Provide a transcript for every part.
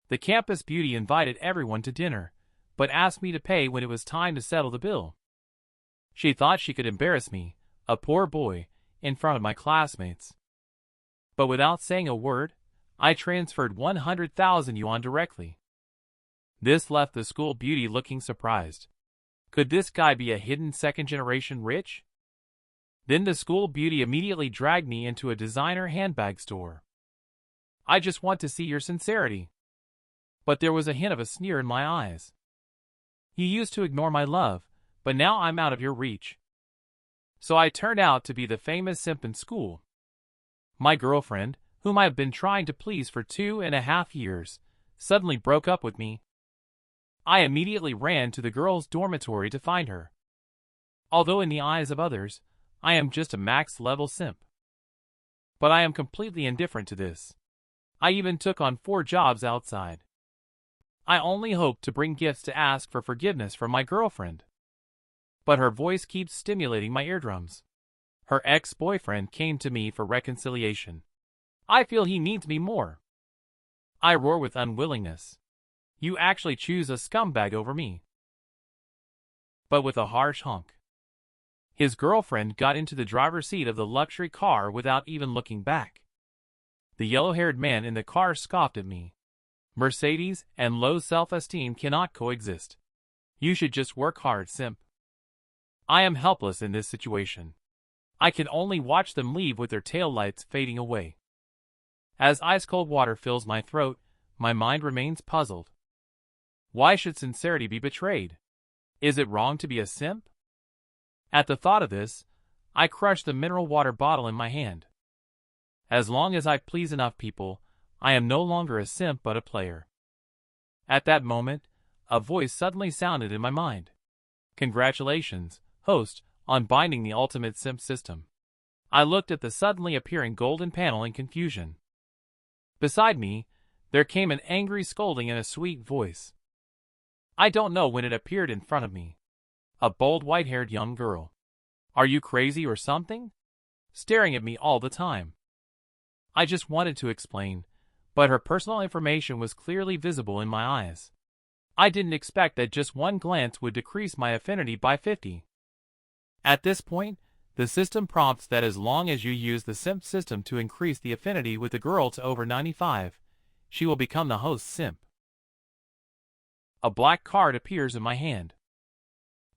The campus beauty invited everyone to dinner, but asked me to pay when it was time to settle the bill. She thought she could embarrass me, a poor boy, in front of my classmates. But without saying a word, I transferred 100,000 yuan directly. This left the school beauty looking surprised. Could this guy be a hidden second-generation rich? Then the school beauty immediately dragged me into a designer handbag store. I just want to see your sincerity. But there was a hint of a sneer in my eyes. You used to ignore my love, but now I'm out of your reach. So I turned out to be the famous simp in school. My girlfriend, whom I have been trying to please for 2.5 years, suddenly broke up with me. I immediately ran to the girls' dormitory to find her. Although in the eyes of others, I am just a max-level simp. But I am completely indifferent to this. I even took on 4 jobs outside. I only hope to bring gifts to ask for forgiveness from my girlfriend. But her voice keeps stimulating my eardrums. Her ex-boyfriend came to me for reconciliation. I feel he needs me more. I roar with unwillingness. You actually choose a scumbag over me. But with a harsh honk. His girlfriend got into the driver's seat of the luxury car without even looking back. The yellow-haired man in the car scoffed at me. Mercedes and low self-esteem cannot coexist. You should just work hard, simp. I am helpless in this situation. I can only watch them leave with their taillights fading away. As ice-cold water fills my throat, my mind remains puzzled. Why should sincerity be betrayed? Is it wrong to be a simp? At the thought of this, I crush the mineral water bottle in my hand. As long as I please enough people, I am no longer a simp but a player. At that moment, a voice suddenly sounded in my mind. Congratulations, host, on binding the ultimate simp system. I looked at the suddenly appearing golden panel in confusion. Beside me, there came an angry scolding in a sweet voice. I don't know when it appeared in front of me. A bold white-haired young girl. Are you crazy or something? Staring at me all the time. I just wanted to explain, but her personal information was clearly visible in my eyes. I didn't expect that just one glance would decrease my affinity by 50. At this point, the system prompts that as long as you use the simp system to increase the affinity with the girl to over 95, she will become the host's simp. A black card appears in my hand.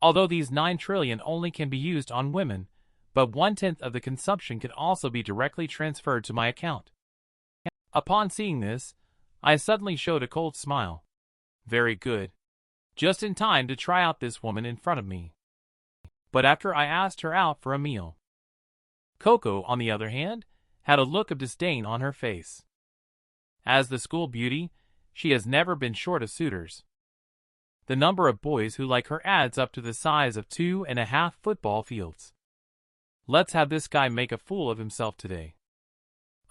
Although these 9 trillion only can be used on women, but 1/10 of the consumption can also be directly transferred to my account. Upon seeing this, I suddenly showed a cold smile. Very good. Just in time to try out this woman in front of me. But after I asked her out for a meal. Coco, on the other hand, had a look of disdain on her face. As the school beauty, she has never been short of suitors. The number of boys who like her adds up to the size of 2.5 football fields. Let's have this guy make a fool of himself today.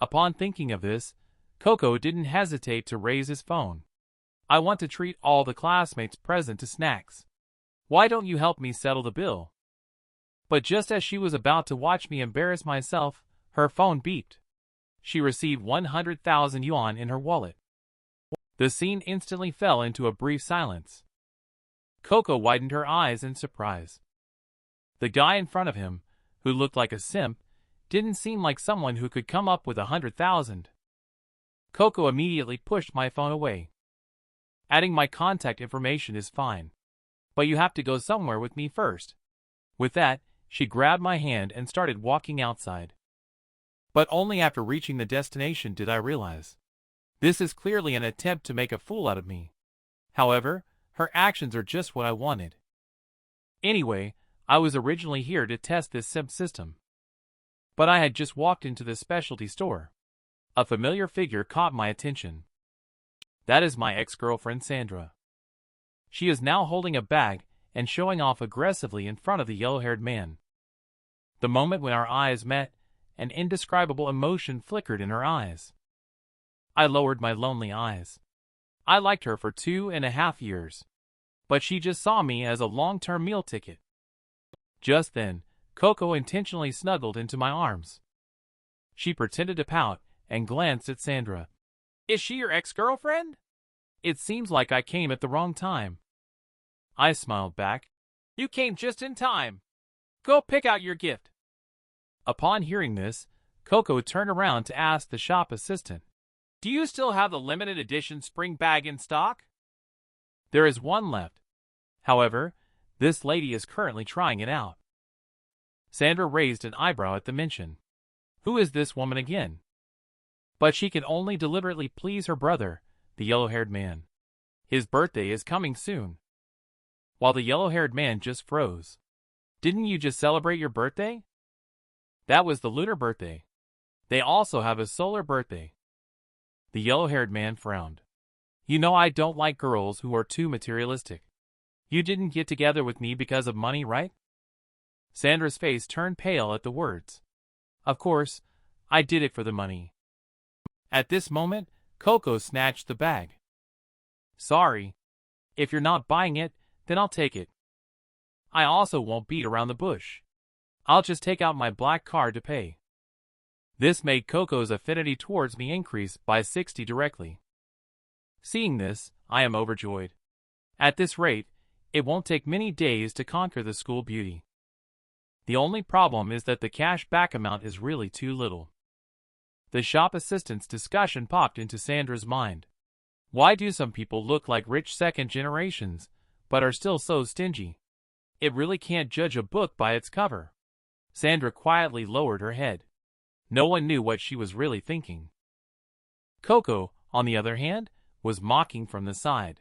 Upon thinking of this, Coco didn't hesitate to raise his phone. I want to treat all the classmates present to snacks. Why don't you help me settle the bill? But just as she was about to watch me embarrass myself, her phone beeped. She received 100,000 yuan in her wallet. The scene instantly fell into a brief silence. Coco widened her eyes in surprise. The guy in front of him, who looked like a simp, didn't seem like someone who could come up with 100,000. Coco immediately pushed my phone away. Adding my contact information is fine, but you have to go somewhere with me first. With that, she grabbed my hand and started walking outside. But only after reaching the destination did I realize. This is clearly an attempt to make a fool out of me. However, her actions are just what I wanted. Anyway, I was originally here to test this simp system. But I had just walked into the specialty store. A familiar figure caught my attention. That is my ex-girlfriend Sandra. She is now holding a bag and showing off aggressively in front of the yellow-haired man. The moment when our eyes met, an indescribable emotion flickered in her eyes. I lowered my lonely eyes. I liked her for 2.5 years. But she just saw me as a long-term meal ticket. Just then, Coco intentionally snuggled into my arms. She pretended to pout and glanced at Sandra. Is she your ex-girlfriend? It seems like I came at the wrong time. I smiled back. You came just in time. Go pick out your gift. Upon hearing this, Coco turned around to ask the shop assistant, do you still have the limited edition spring bag in stock? There is one left. However, this lady is currently trying it out. Sandra raised an eyebrow at the mention. Who is this woman again? But she can only deliberately please her brother, the yellow-haired man. His birthday is coming soon. While the yellow-haired man just froze. Didn't you just celebrate your birthday? That was the lunar birthday. They also have a solar birthday. The yellow-haired man frowned. You know I don't like girls who are too materialistic. You didn't get together with me because of money, right? Sandra's face turned pale at the words. Of course, I did it for the money. At this moment, Coco snatched the bag. Sorry. If you're not buying it, then I'll take it. I also won't beat around the bush. I'll just take out my black card to pay. This made Coco's affinity towards me increase by 60 directly. Seeing this, I am overjoyed. At this rate, it won't take many days to conquer the school beauty. The only problem is that the cash back amount is really too little. The shop assistant's discussion popped into Sandra's mind. Why do some people look like rich second generations, but are still so stingy? It really can't judge a book by its cover. Sandra quietly lowered her head. No one knew what she was really thinking. Coco, on the other hand, was mocking from the side.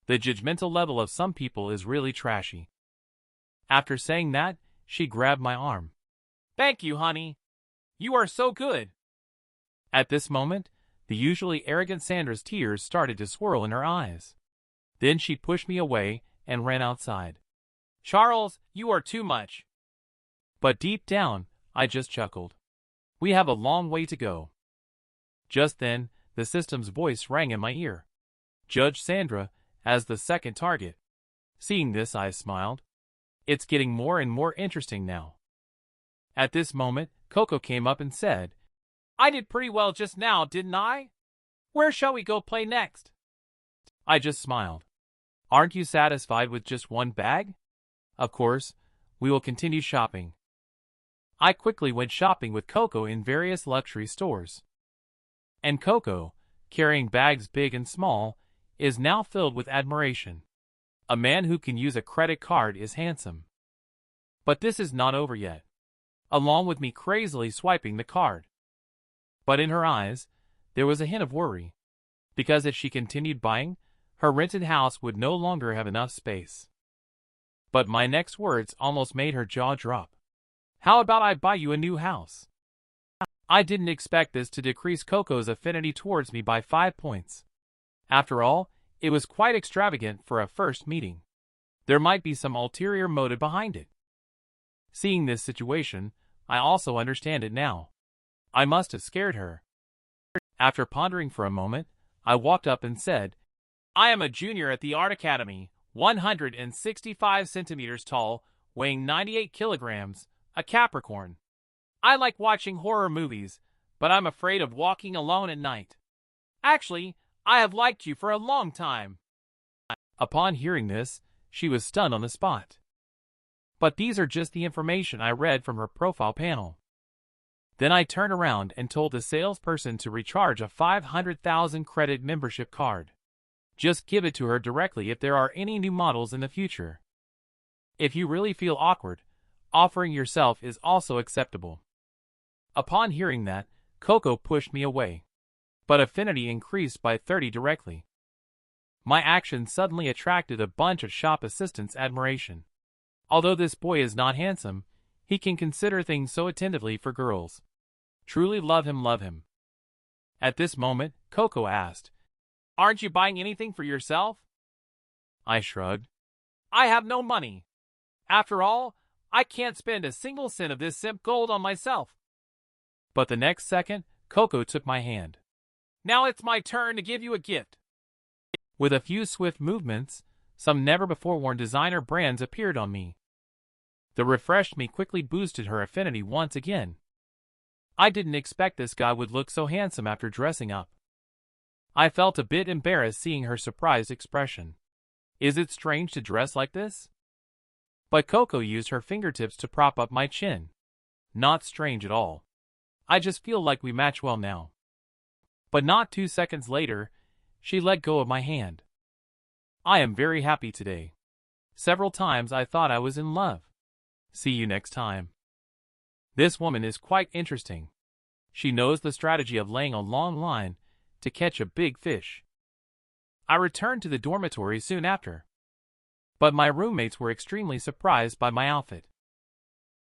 The judgmental level of some people is really trashy. After saying that, she grabbed my arm. Thank you, honey. You are so good. At this moment, the usually arrogant Sandra's tears started to swirl in her eyes. Then she pushed me away and ran outside. Charles, you are too much. But deep down, I just chuckled. We have a long way to go. Just then, the system's voice rang in my ear. Judge Sandra, as the second target. Seeing this, I smiled. It's getting more and more interesting now. At this moment, Coco came up and said, I did pretty well just now, didn't I? Where shall we go play next? I just smiled. Aren't you satisfied with just one bag? Of course, we will continue shopping. I quickly went shopping with Coco in various luxury stores. And Coco, carrying bags big and small, is now filled with admiration. A man who can use a credit card is handsome. But this is not over yet. Along with me crazily swiping the card. But in her eyes, there was a hint of worry. Because if she continued buying, her rented house would no longer have enough space. But my next words almost made her jaw drop. How about I buy you a new house? I didn't expect this to decrease Coco's affinity towards me by 5 points. After all, it was quite extravagant for a first meeting. There might be some ulterior motive behind it. Seeing this situation, I also understand it now. I must have scared her. After pondering for a moment, I walked up and said, I am a junior at the Art Academy, 165 centimeters tall, weighing 98 kilograms, a Capricorn. I like watching horror movies, but I'm afraid of walking alone at night. Actually, I have liked you for a long time. Upon hearing this, she was stunned on the spot. But these are just the information I read from her profile panel. Then I turned around and told the salesperson to recharge a 500,000 credit membership card. Just give it to her directly if there are any new models in the future. If you really feel awkward, offering yourself is also acceptable. Upon hearing that, Coco pushed me away. But affinity increased by 30 directly. My action suddenly attracted a bunch of shop assistants' admiration. Although this boy is not handsome, he can consider things so attentively for girls. Truly love him, love him. At this moment, Coco asked, Aren't you buying anything for yourself? I shrugged. I have no money. After all, I can't spend a single cent of this simp gold on myself. But the next second, Coco took my hand. Now it's my turn to give you a gift. With a few swift movements, some never-before-worn designer brands appeared on me. The refreshed me quickly boosted her affinity once again. I didn't expect this guy would look so handsome after dressing up. I felt a bit embarrassed seeing her surprised expression. Is it strange to dress like this? But Coco used her fingertips to prop up my chin. Not strange at all. I just feel like we match well now. But not 2 seconds later, she let go of my hand. I am very happy today. Several times I thought I was in love. See you next time. This woman is quite interesting. She knows the strategy of laying a long line to catch a big fish. I returned to the dormitory soon after. But my roommates were extremely surprised by my outfit.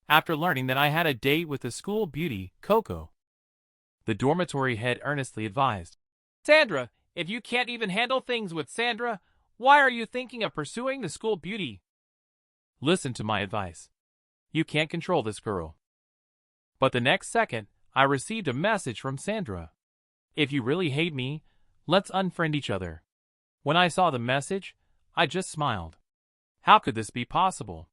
After learning that I had a date with the school beauty, Coco, the dormitory head earnestly advised, Sandra, if you can't even handle things with Sandra, why are you thinking of pursuing the school beauty? Listen to my advice. You can't control this girl. But the next second, I received a message from Sandra. If you really hate me, let's unfriend each other. When I saw the message, I just smiled. How could this be possible?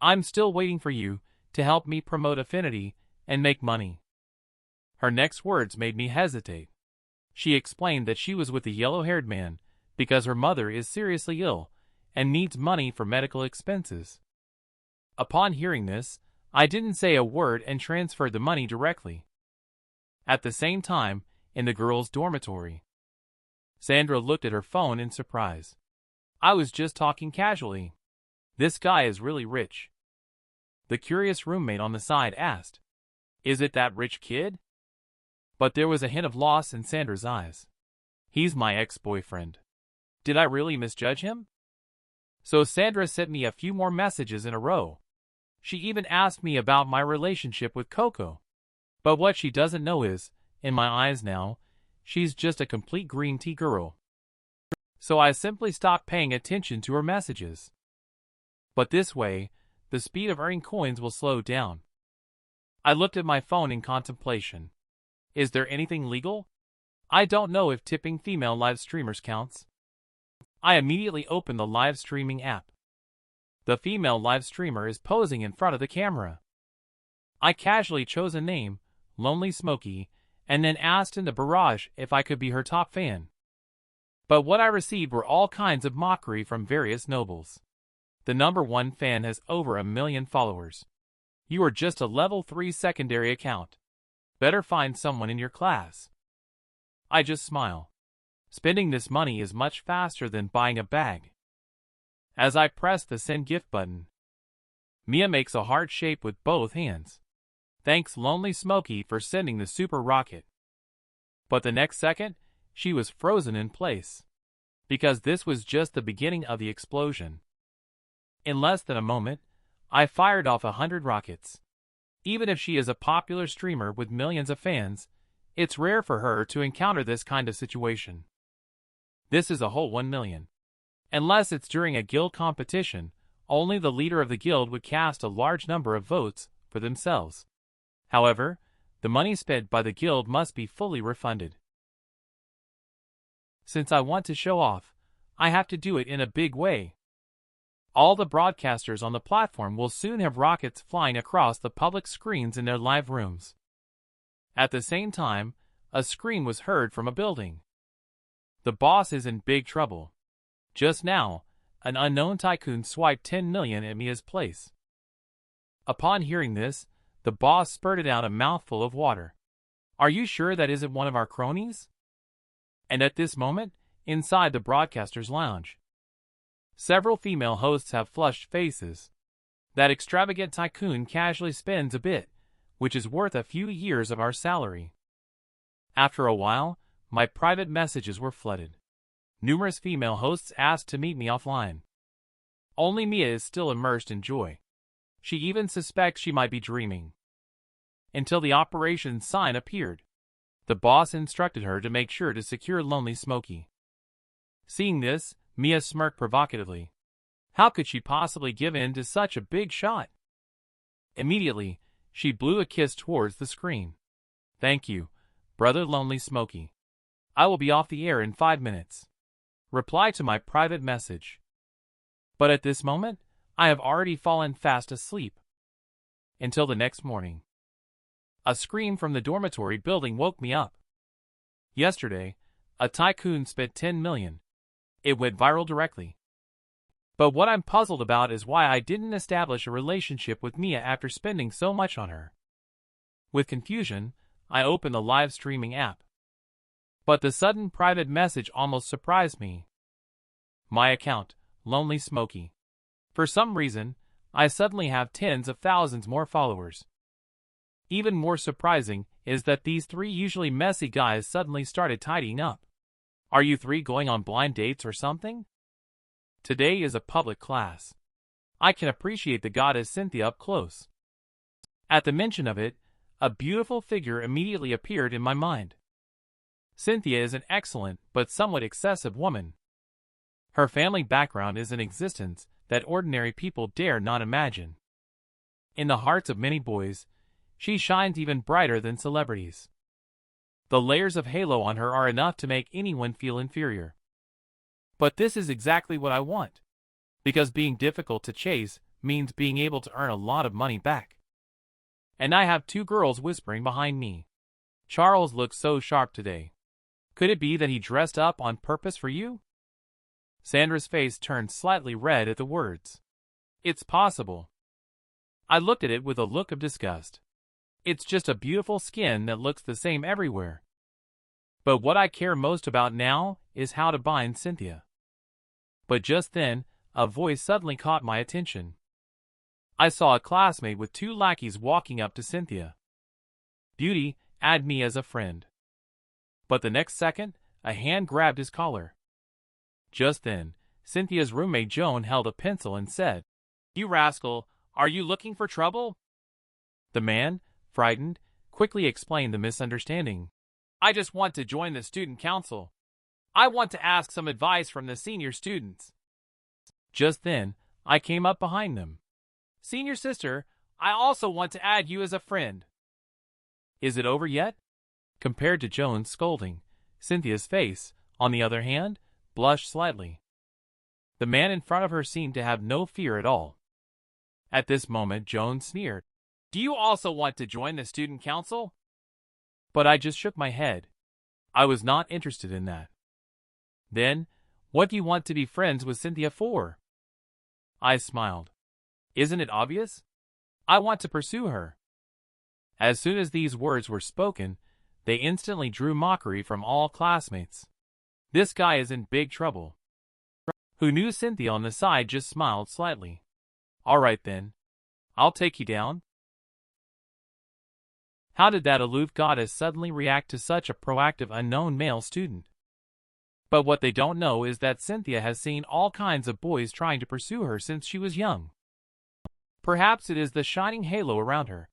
I'm still waiting for you to help me promote affinity and make money. Her next words made me hesitate. She explained that she was with the yellow-haired man because her mother is seriously ill and needs money for medical expenses. Upon hearing this, I didn't say a word and transferred the money directly. At the same time, in the girls' dormitory, Sandra looked at her phone in surprise. I was just talking casually. This guy is really rich. The curious roommate on the side asked, Is it that rich kid? But there was a hint of loss in Sandra's eyes. He's my ex-boyfriend. Did I really misjudge him? So Sandra sent me a few more messages in a row. She even asked me about my relationship with Coco. But what she doesn't know is, in my eyes now, she's just a complete green tea girl. So I simply stopped paying attention to her messages. But this way, the speed of earning coins will slow down. I looked at my phone in contemplation. Is there anything legal? I don't know if tipping female live streamers counts. I immediately opened the live streaming app. The female live streamer is posing in front of the camera. I casually chose a name, Lonely Smokey, and then asked in the barrage if I could be her top fan. But what I received were all kinds of mockery from various nobles. The #1 fan has over 1 million followers. You are just a level 3 secondary account. Better find someone in your class. I just smile. Spending this money is much faster than buying a bag. As I press the send gift button, Mia makes a heart shape with both hands. Thanks Lonely Smokey for sending the super rocket. But the next second, she was frozen in place. Because this was just the beginning of the explosion. In less than a moment, I fired off 100 rockets. Even if she is a popular streamer with millions of fans, it's rare for her to encounter this kind of situation. This is a whole 1 million. Unless it's during a guild competition, only the leader of the guild would cast a large number of votes for themselves. However, the money spent by the guild must be fully refunded. Since I want to show off, I have to do it in a big way. All the broadcasters on the platform will soon have rockets flying across the public screens in their live rooms. At the same time, a scream was heard from a building. The boss is in big trouble. Just now, an unknown tycoon swiped 10 million at Mia's place. Upon hearing this, the boss spurted out a mouthful of water. Are you sure that isn't one of our cronies? And at this moment, inside the broadcaster's lounge, several female hosts have flushed faces. That extravagant tycoon casually spends a bit, which is worth a few years of our salary. After a while, my private messages were flooded. Numerous female hosts asked to meet me offline. Only Mia is still immersed in joy. She even suspects she might be dreaming. Until the operation sign appeared. The boss instructed her to make sure to secure Lonely Smokey. Seeing this, Mia smirked provocatively. How could she possibly give in to such a big shot? Immediately, she blew a kiss towards the screen. Thank you, brother Lonely Smokey. I will be off the air in 5 minutes. Reply to my private message. But at this moment, I have already fallen fast asleep. Until the next morning. A scream from the dormitory building woke me up. Yesterday, A tycoon spent 10 million. It went viral directly. But what I'm puzzled about is why I didn't establish a relationship with Mia after spending so much on her. With confusion, I opened the live streaming app. But the sudden private message almost surprised me. My account, Lonely Smokey. For some reason, I suddenly have tens of thousands more followers. Even more surprising is that these three usually messy guys suddenly started tidying up. Are you three going on blind dates or something? Today is a public class. I can appreciate the goddess Cynthia up close. At the mention of it, a beautiful figure immediately appeared in my mind. Cynthia is an excellent but somewhat excessive woman. Her family background is an existence that ordinary people dare not imagine. In the hearts of many boys, she shines even brighter than celebrities. The layers of halo on her are enough to make anyone feel inferior. But this is exactly what I want. Because being difficult to chase means being able to earn a lot of money back. And I have two girls whispering behind me. Charles looks so sharp today. Could it be that he dressed up on purpose for you? Sandra's face turned slightly red at the words. It's possible. I looked at it with a look of disgust. It's just a beautiful skin that looks the same everywhere. But what I care most about now is how to bind Cynthia. But just then, a voice suddenly caught my attention. I saw a classmate with two lackeys walking up to Cynthia. Beauty, add me as a friend. But the next second, a hand grabbed his collar. Just then, Cynthia's roommate Joan held a pencil and said, "You rascal, are you looking for trouble?" The man, frightened, quickly explained the misunderstanding. I just want to join the student council. I want to ask some advice from the senior students. Just then, I came up behind them. Senior sister, I also want to add you as a friend. Is it over yet? Compared to Joan's scolding, Cynthia's face, on the other hand, blushed slightly. The man in front of her seemed to have no fear at all. At this moment, Joan sneered. Do you also want to join the student council? But I just shook my head. I was not interested in that. Then, what do you want to be friends with Cynthia for? I smiled. Isn't it obvious? I want to pursue her. As soon as these words were spoken, they instantly drew mockery from all classmates. This guy is in big trouble. Who knew Cynthia on the side just smiled slightly. All right then. I'll take you down. How did that aloof goddess suddenly react to such a proactive unknown male student? But what they don't know is that Cynthia has seen all kinds of boys trying to pursue her since she was young. Perhaps it is the shining halo around her.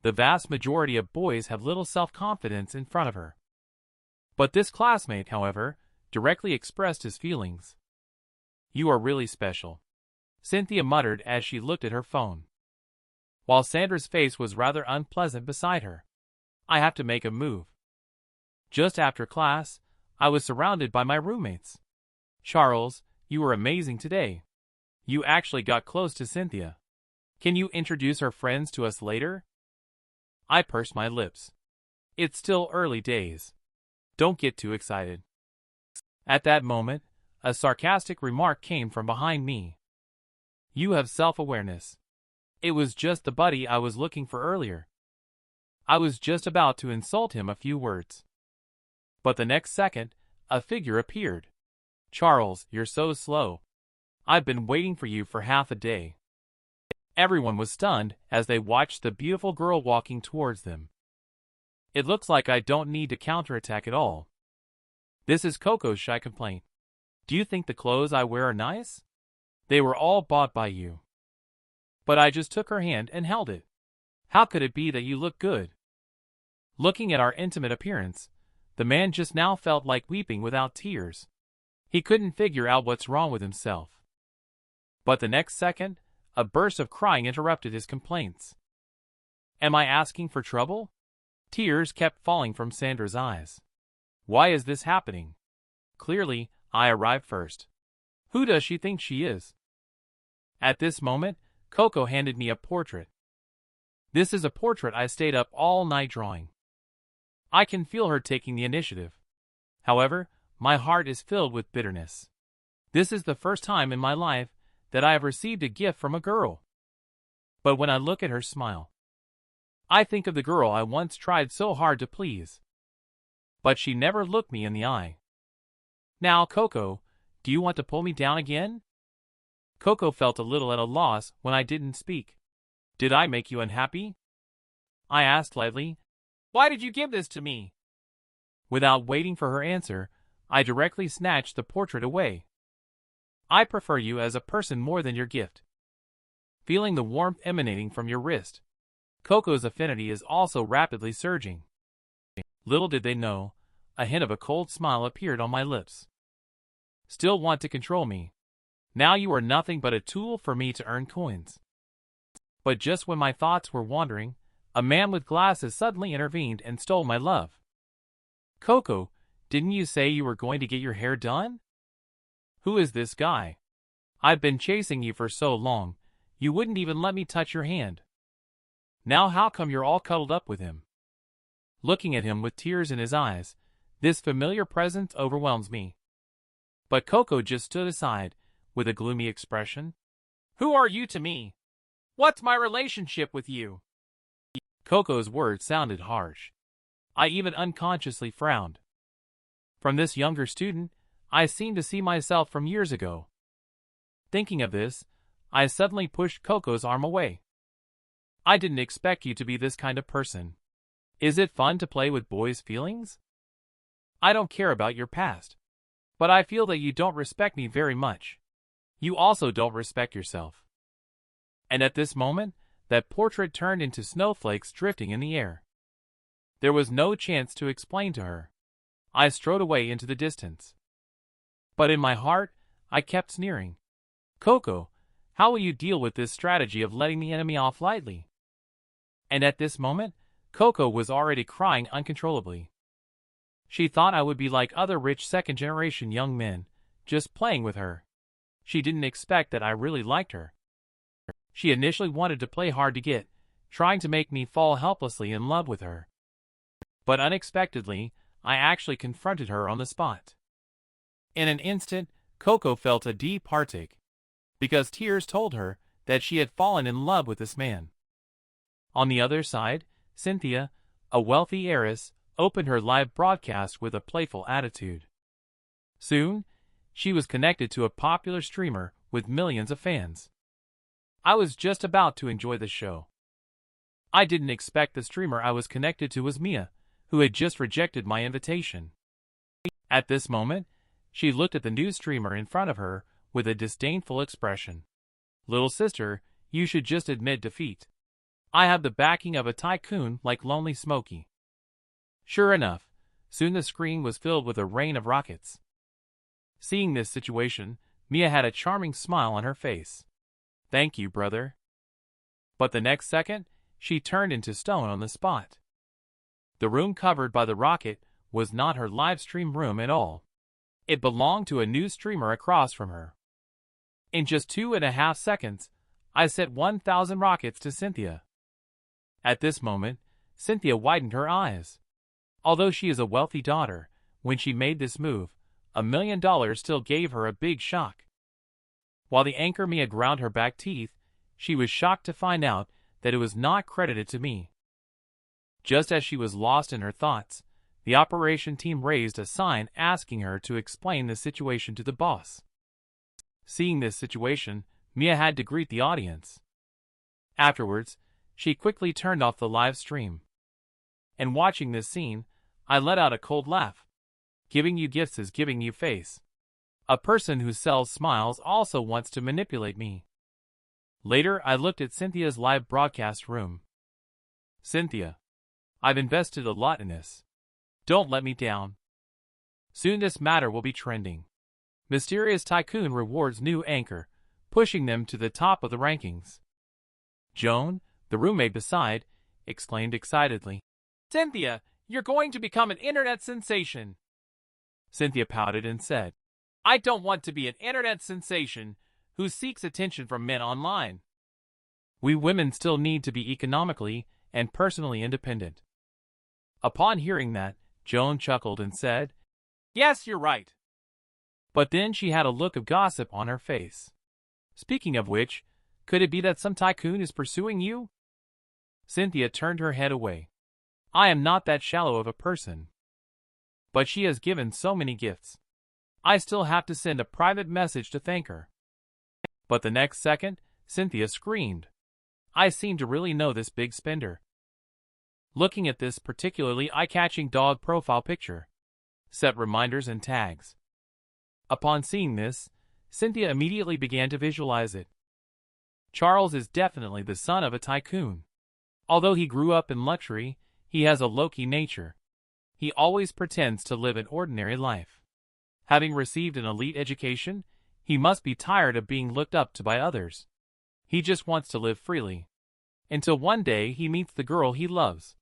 The vast majority of boys have little self-confidence in front of her. But this classmate, however, directly expressed his feelings. You are really special, Cynthia muttered as she looked at her phone. While Sandra's face was rather unpleasant beside her. I have to make a move. Just after class, I was surrounded by my roommates. Charles, you were amazing today. You actually got close to Cynthia. Can you introduce her friends to us later? I pursed my lips. It's still early days. Don't get too excited. At that moment, a sarcastic remark came from behind me. You have self-awareness. It was just the buddy I was looking for earlier. I was just about to insult him a few words. But the next second, a figure appeared. Charles, you're so slow. I've been waiting for you for half a day. Everyone was stunned as they watched the beautiful girl walking towards them. It looks like I don't need to counterattack at all. This is Coco's shy complaint. Do you think the clothes I wear are nice? They were all bought by you. But I just took her hand and held it. How could it be that you look good? Looking at our intimate appearance, the man just now felt like weeping without tears. He couldn't figure out what's wrong with himself. But the next second, a burst of crying interrupted his complaints. Am I asking for trouble? Tears kept falling from Sandra's eyes. Why is this happening? Clearly, I arrived first. Who does she think she is? At this moment, Coco handed me a portrait. This is a portrait I stayed up all night drawing. I can feel her taking the initiative. However, my heart is filled with bitterness. This is the first time in my life that I have received a gift from a girl. But when I look at her smile, I think of the girl I once tried so hard to please. But she never looked me in the eye. Now, Coco, do you want to pull me down again? Coco felt a little at a loss when I didn't speak. Did I make you unhappy? I asked lightly. Why did you give this to me? Without waiting for her answer, I directly snatched the portrait away. I prefer you as a person more than your gift. Feeling the warmth emanating from your wrist, Coco's affinity is also rapidly surging. Little did they know, a hint of a cold smile appeared on my lips. Still want to control me? Now you are nothing but a tool for me to earn coins. But just when my thoughts were wandering, a man with glasses suddenly intervened and stole my love. Coco, didn't you say you were going to get your hair done? Who is this guy? I've been chasing you for so long, you wouldn't even let me touch your hand. Now how come you're all cuddled up with him? Looking at him with tears in his eyes, this familiar presence overwhelms me. But Coco just stood aside, with a gloomy expression. Who are you to me? What's my relationship with you? Coco's words sounded harsh. I even unconsciously frowned. From this younger student, I seemed to see myself from years ago. Thinking of this, I suddenly pushed Coco's arm away. I didn't expect you to be this kind of person. Is it fun to play with boys' feelings? I don't care about your past. But I feel that you don't respect me very much. You also don't respect yourself. And at this moment, that portrait turned into snowflakes drifting in the air. There was no chance to explain to her. I strode away into the distance. But in my heart, I kept sneering. Coco, how will you deal with this strategy of letting the enemy off lightly? And at this moment, Coco was already crying uncontrollably. She thought I would be like other rich second-generation young men, just playing with her. She didn't expect that I really liked her. She initially wanted to play hard to get, trying to make me fall helplessly in love with her. But unexpectedly, I actually confronted her on the spot. In an instant, Coco felt a deep heartache, because tears told her that she had fallen in love with this man. On the other side, Cynthia, a wealthy heiress, opened her live broadcast with a playful attitude. Soon, she was connected to a popular streamer with millions of fans. I was just about to enjoy the show. I didn't expect the streamer I was connected to was Mia, who had just rejected my invitation. At this moment, she looked at the new streamer in front of her with a disdainful expression. Little sister, you should just admit defeat. I have the backing of a tycoon like Lonely Smokey. Sure enough, soon the screen was filled with a rain of rockets. Seeing this situation, Mia had a charming smile on her face. Thank you, brother. But the next second, she turned into stone on the spot. The room covered by the rocket was not her live stream room at all. It belonged to a new streamer across from her. In just 2.5 seconds, I sent 1,000 rockets to Cynthia. At this moment, Cynthia widened her eyes. Although she is a wealthy daughter, when she made this move, $1 million still gave her a big shock. While the anchor Mia ground her back teeth, she was shocked to find out that it was not credited to me. Just as she was lost in her thoughts, the operation team raised a sign asking her to explain the situation to the boss. Seeing this situation, Mia had to greet the audience. Afterwards, she quickly turned off the live stream. And watching this scene, I let out a cold laugh. Giving you gifts is giving you face. A person who sells smiles also wants to manipulate me. Later, I looked at Cynthia's live broadcast room. Cynthia, I've invested a lot in this. Don't let me down. Soon this matter will be trending. Mysterious Tycoon rewards new anchor, pushing them to the top of the rankings. Joan, the roommate beside, exclaimed excitedly. Cynthia, you're going to become an internet sensation. Cynthia pouted and said, I don't want to be an internet sensation who seeks attention from men online. We women still need to be economically and personally independent. Upon hearing that, Joan chuckled and said, Yes, you're right. But then she had a look of gossip on her face. Speaking of which, could it be that some tycoon is pursuing you? Cynthia turned her head away. I am not that shallow of a person. But she has given so many gifts. I still have to send a private message to thank her. But the next second, Cynthia screamed. I seem to really know this big spender. Looking at this particularly eye-catching dog profile picture. Set reminders and tags. Upon seeing this, Cynthia immediately began to visualize it. Charles is definitely the son of a tycoon. Although he grew up in luxury, he has a low-key nature. He always pretends to live an ordinary life. Having received an elite education, he must be tired of being looked up to by others. He just wants to live freely. Until one day he meets the girl he loves.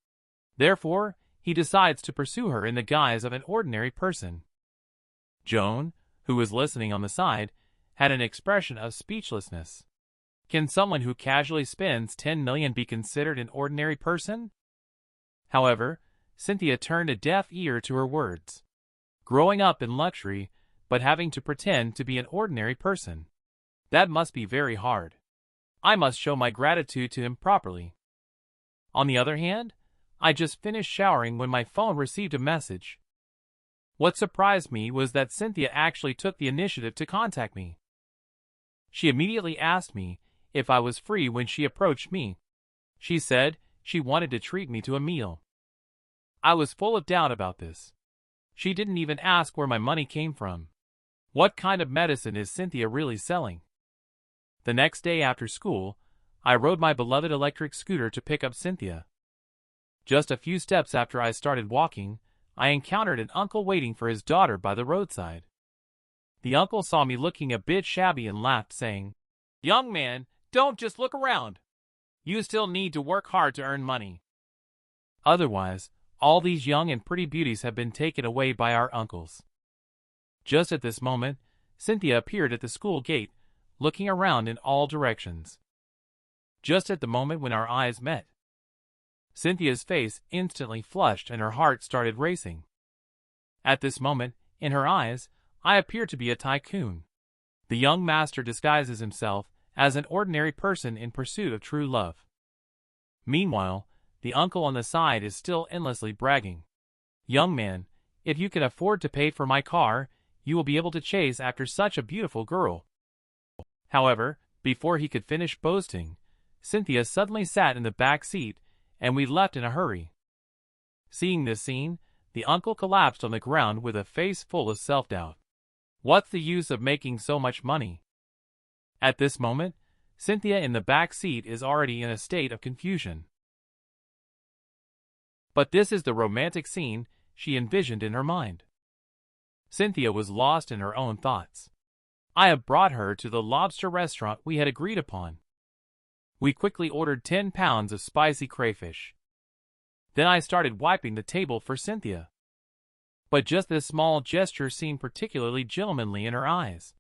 Therefore, he decides to pursue her in the guise of an ordinary person. Joan, who was listening on the side, had an expression of speechlessness. Can someone who casually spends 10 million be considered an ordinary person? However, Cynthia turned a deaf ear to her words. Growing up in luxury, but having to pretend to be an ordinary person. That must be very hard. I must show my gratitude to him properly. On the other hand, I just finished showering when my phone received a message. What surprised me was that Cynthia actually took the initiative to contact me. She immediately asked me if I was free when she approached me. She said she wanted to treat me to a meal. I was full of doubt about this. She didn't even ask where my money came from. What kind of medicine is Cynthia really selling? The next day after school, I rode my beloved electric scooter to pick up Cynthia. Just a few steps after I started walking, I encountered an uncle waiting for his daughter by the roadside. The uncle saw me looking a bit shabby and laughed, saying, "Young man, don't just look around. You still need to work hard to earn money. Otherwise, all these young and pretty beauties have been taken away by our uncles." Just at this moment, Cynthia appeared at the school gate, looking around in all directions. Just at the moment when our eyes met, Cynthia's face instantly flushed and her heart started racing. At this moment, in her eyes, I appear to be a tycoon. The young master disguises himself as an ordinary person in pursuit of true love. Meanwhile, the uncle on the side is still endlessly bragging. "Young man, if you can afford to pay for my car, you will be able to chase after such a beautiful girl." However, before he could finish boasting, Cynthia suddenly sat in the back seat, and we left in a hurry. Seeing this scene, the uncle collapsed on the ground with a face full of self-doubt. What's the use of making so much money? At this moment, Cynthia in the back seat is already in a state of confusion. But this is the romantic scene she envisioned in her mind. Cynthia was lost in her own thoughts. I have brought her to the lobster restaurant we had agreed upon. We quickly ordered 10 pounds of spicy crayfish. Then I started wiping the table for Cynthia. But just this small gesture seemed particularly gentlemanly in her eyes.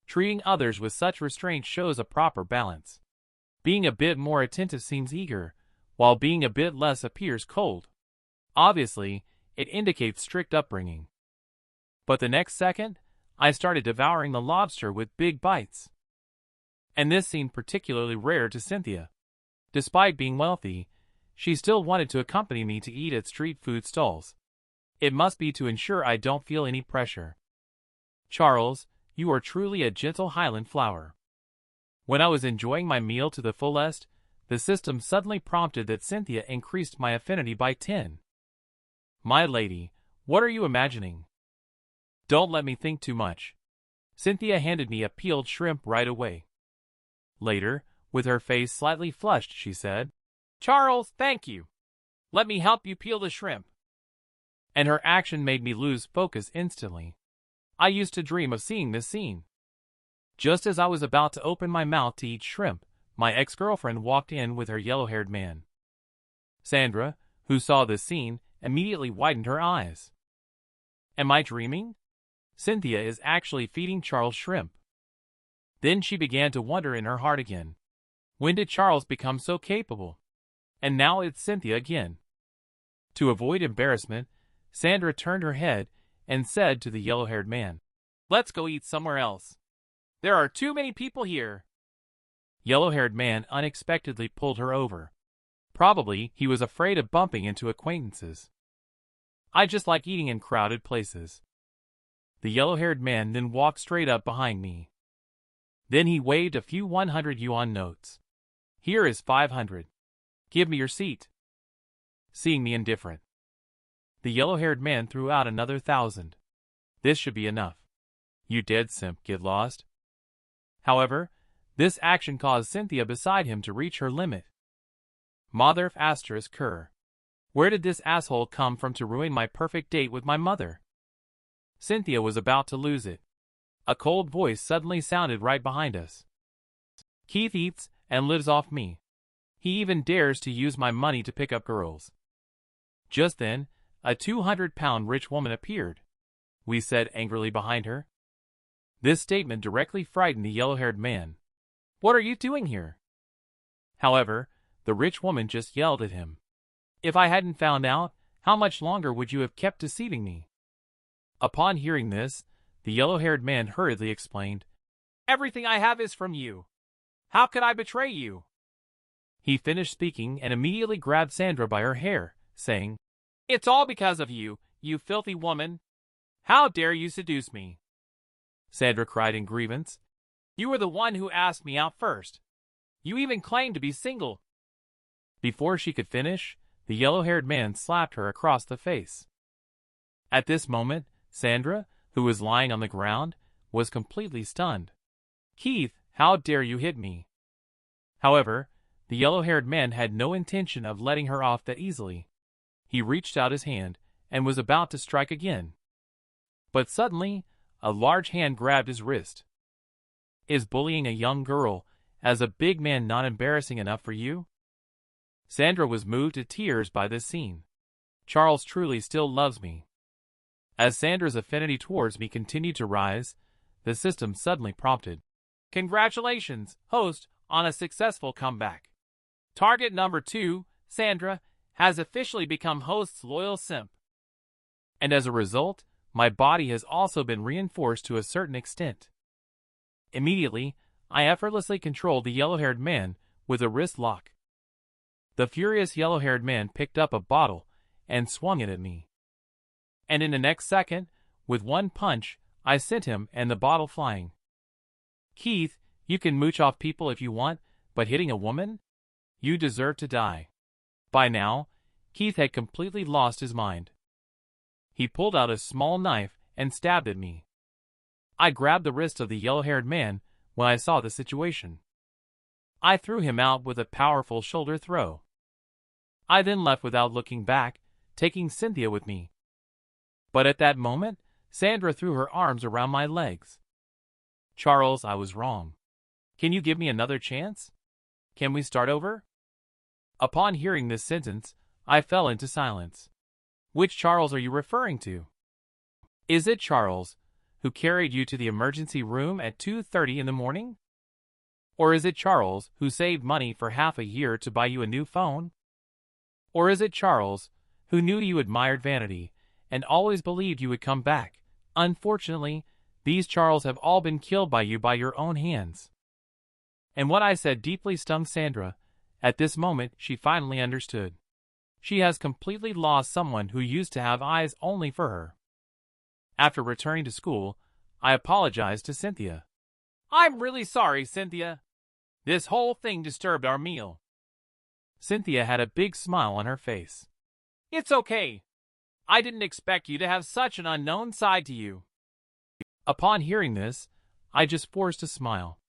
Treating others with such restraint shows a proper balance. Being a bit more attentive seems eager, while being a bit less appears cold. Obviously, it indicates strict upbringing. But the next second, I started devouring the lobster with big bites. And this seemed particularly rare to Cynthia. Despite being wealthy, she still wanted to accompany me to eat at street food stalls. It must be to ensure I don't feel any pressure. "Charles, you are truly a gentle Highland flower." When I was enjoying my meal to the fullest, the system suddenly prompted that Cynthia increased my affinity by 10. "My lady, what are you imagining?" "Don't let me think too much." Cynthia handed me a peeled shrimp right away. Later, with her face slightly flushed, she said, "Charles, thank you. Let me help you peel the shrimp." And her action made me lose focus instantly. I used to dream of seeing this scene. Just as I was about to open my mouth to eat shrimp, my ex-girlfriend walked in with her yellow-haired man. Sandra, who saw this scene, immediately widened her eyes. Am I dreaming? Cynthia is actually feeding Charles shrimp. Then she began to wonder in her heart again. When did Charles become so capable? And now it's Cynthia again. To avoid embarrassment, Sandra turned her head and said to the yellow-haired man, "Let's go eat somewhere else. There are too many people here." Yellow-haired man unexpectedly pulled her over. Probably he was afraid of bumping into acquaintances. I just like eating in crowded places. The yellow-haired man then walked straight up behind me. Then he waved a few 100 yuan notes. "Here is 500. Give me your seat." Seeing me indifferent, the yellow-haired man threw out another 1,000. "This should be enough. You dead simp, get lost." However, this action caused Cynthia beside him to reach her limit. Mother asterisk cur. Where did this asshole come from to ruin my perfect date with my mother? Cynthia was about to lose it. A cold voice suddenly sounded right behind us. "Keith eats and lives off me. He even dares to use my money to pick up girls." Just then, a 200-pound rich woman appeared. We said angrily behind her. This statement directly frightened the yellow-haired man. "What are you doing here?" However, the rich woman just yelled at him. "If I hadn't found out, how much longer would you have kept deceiving me?" Upon hearing this, the yellow-haired man hurriedly explained, "Everything I have is from you. How could I betray you?" He finished speaking and immediately grabbed Sandra by her hair, saying, "It's all because of you, you filthy woman. How dare you seduce me?" Sandra cried in grievance. "You were the one who asked me out first. You even claimed to be single." Before she could finish, the yellow-haired man slapped her across the face. At this moment, Sandra, who was lying on the ground, was completely stunned. "Keith, how dare you hit me?" However, the yellow-haired man had no intention of letting her off that easily. He reached out his hand and was about to strike again. But suddenly, a large hand grabbed his wrist. "Is bullying a young girl as a big man not embarrassing enough for you?" Sandra was moved to tears by this scene. Charles truly still loves me. As Sandra's affinity towards me continued to rise, the system suddenly prompted, "Congratulations, host, on a successful comeback. Target number 2, Sandra, has officially become host's loyal simp." And as a result, my body has also been reinforced to a certain extent. Immediately, I effortlessly controlled the yellow-haired man with a wrist lock. The furious yellow-haired man picked up a bottle and swung it at me. And in the next second, with one punch, I sent him and the bottle flying. "Keith, you can mooch off people if you want, but hitting a woman? You deserve to die." By now, Keith had completely lost his mind. He pulled out a small knife and stabbed at me. I grabbed the wrist of the yellow-haired man when I saw the situation. I threw him out with a powerful shoulder throw. I then left without looking back, taking Cynthia with me. But at that moment, Sandra threw her arms around my legs. "Charles, I was wrong. Can you give me another chance? Can we start over?" Upon hearing this sentence, I fell into silence. Which Charles are you referring to? Is it Charles, who carried you to the emergency room at 2:30 in the morning? Or is it Charles, who saved money for half a year to buy you a new phone? Or is it Charles, who knew you admired vanity and always believed you would come back? Unfortunately, these Charles have all been killed by you by your own hands. And what I said deeply stung Sandra. At this moment, she finally understood. She has completely lost someone who used to have eyes only for her. After returning to school, I apologized to Cynthia. "I'm really sorry, Cynthia. This whole thing disturbed our meal." Cynthia had a big smile on her face. "It's okay. I didn't expect you to have such an unknown side to you." Upon hearing this, I just forced a smile.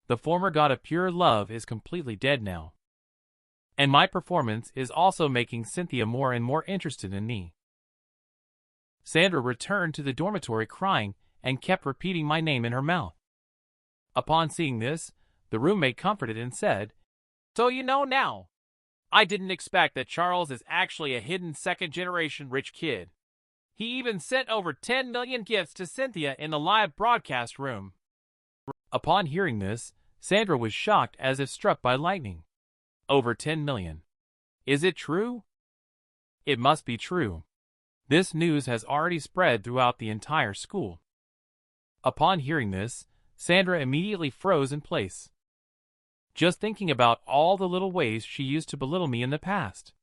The former god of pure love is completely dead now. And my performance is also making Cynthia more and more interested in me. Sandra returned to the dormitory crying and kept repeating my name in her mouth. Upon seeing this, the roommate comforted and said, "So you know now. I didn't expect that Charles is actually a hidden second-generation rich kid. He even sent over 10 million gifts to Cynthia in the live broadcast room." Upon hearing this, Sandra was shocked as if struck by lightning. Over 10 million. Is it true? It must be true. This news has already spread throughout the entire school. Upon hearing this, Sandra immediately froze in place. Just thinking about all the little ways she used to belittle me in the past.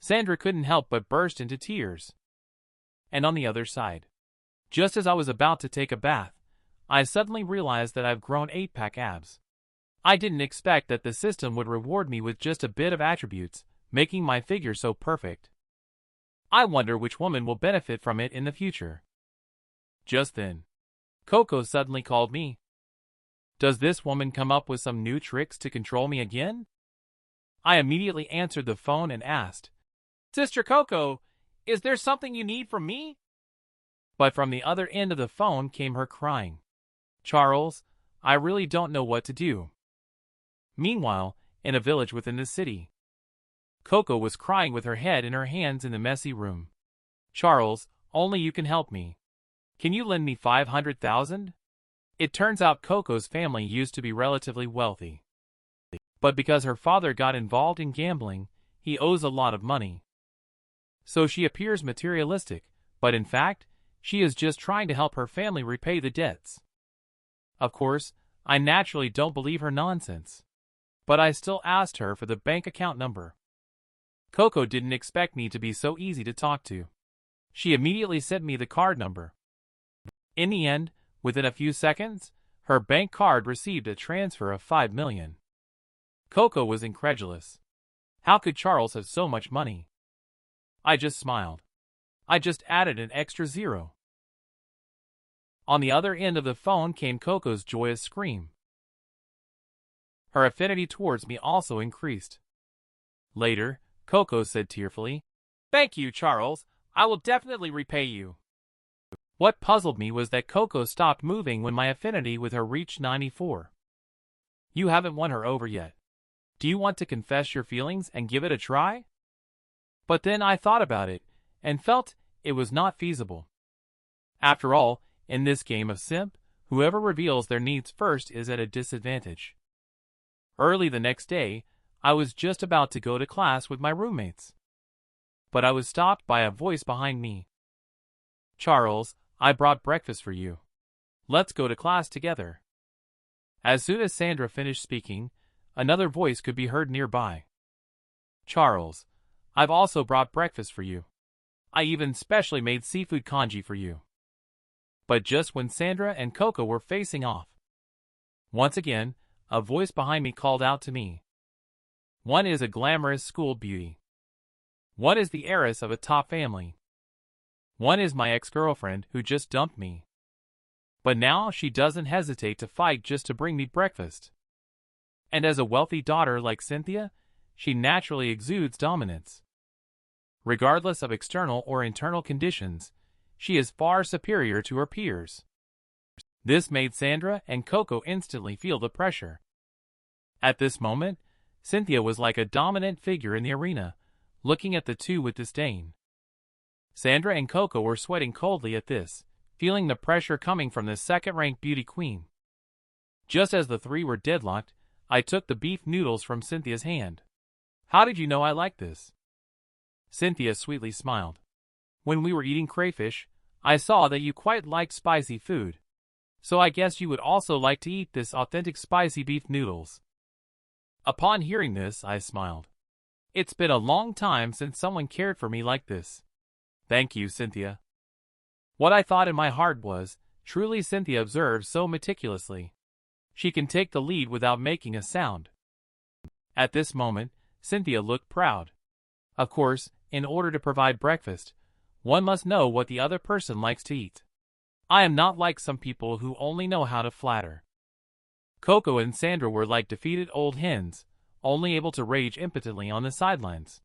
Sandra couldn't help but burst into tears. And on the other side, just as I was about to take a bath, I suddenly realized that I've grown 8-pack abs. I didn't expect that the system would reward me with just a bit of attributes, making my figure so perfect. I wonder which woman will benefit from it in the future. Just then, Coco suddenly called me. Does this woman come up with some new tricks to control me again? I immediately answered the phone and asked, Sister Coco, is there something you need from me? But from the other end of the phone came her crying. Charles, I really don't know what to do. Meanwhile, in a village within the city, Coco was crying with her head in her hands in the messy room. Charles, only you can help me. Can you lend me 500,000? It turns out Coco's family used to be relatively wealthy. But because her father got involved in gambling, he owes a lot of money. So she appears materialistic, but in fact, she is just trying to help her family repay the debts. Of course, I naturally don't believe her nonsense. But I still asked her for the bank account number. Coco didn't expect me to be so easy to talk to. She immediately sent me the card number. In the end, within a few seconds, her bank card received a transfer of 5 million. Coco was incredulous. How could Charles have so much money? I just smiled. I just added an extra 0. On the other end of the phone came Coco's joyous scream. Her affinity towards me also increased. Later, Coco said tearfully, Thank you, Charles. I will definitely repay you. What puzzled me was that Coco stopped moving when my affinity with her reached 94. You haven't won her over yet. Do you want to confess your feelings and give it a try? But then I thought about it, and felt it was not feasible. After all, in this game of simp, whoever reveals their needs first is at a disadvantage. Early the next day, I was just about to go to class with my roommates. But I was stopped by a voice behind me. Charles, I brought breakfast for you. Let's go to class together. As soon as Sandra finished speaking, another voice could be heard nearby. Charles, I've also brought breakfast for you. I even specially made seafood congee for you. But just when Sandra and Coco were facing off, once again, a voice behind me called out to me. One is a glamorous school beauty. One is the heiress of a top family. One is my ex-girlfriend who just dumped me. But now she doesn't hesitate to fight just to bring me breakfast. And as a wealthy daughter like Cynthia, she naturally exudes dominance. Regardless of external or internal conditions, she is far superior to her peers. This made Sandra and Coco instantly feel the pressure. At this moment, Cynthia was like a dominant figure in the arena, looking at the two with disdain. Sandra and Coco were sweating coldly at this, feeling the pressure coming from the second-ranked beauty queen. Just as the three were deadlocked, I took the beef noodles from Cynthia's hand. How did you know I liked this? Cynthia sweetly smiled. When we were eating crayfish, I saw that you quite liked spicy food. So I guess you would also like to eat this authentic spicy beef noodles. Upon hearing this, I smiled. It's been a long time since someone cared for me like this. Thank you, Cynthia. What I thought in my heart was, truly Cynthia observes so meticulously. She can take the lead without making a sound. At this moment, Cynthia looked proud. Of course, in order to provide breakfast, one must know what the other person likes to eat. I am not like some people who only know how to flatter. Coco and Sandra were like defeated old hens, only able to rage impotently on the sidelines.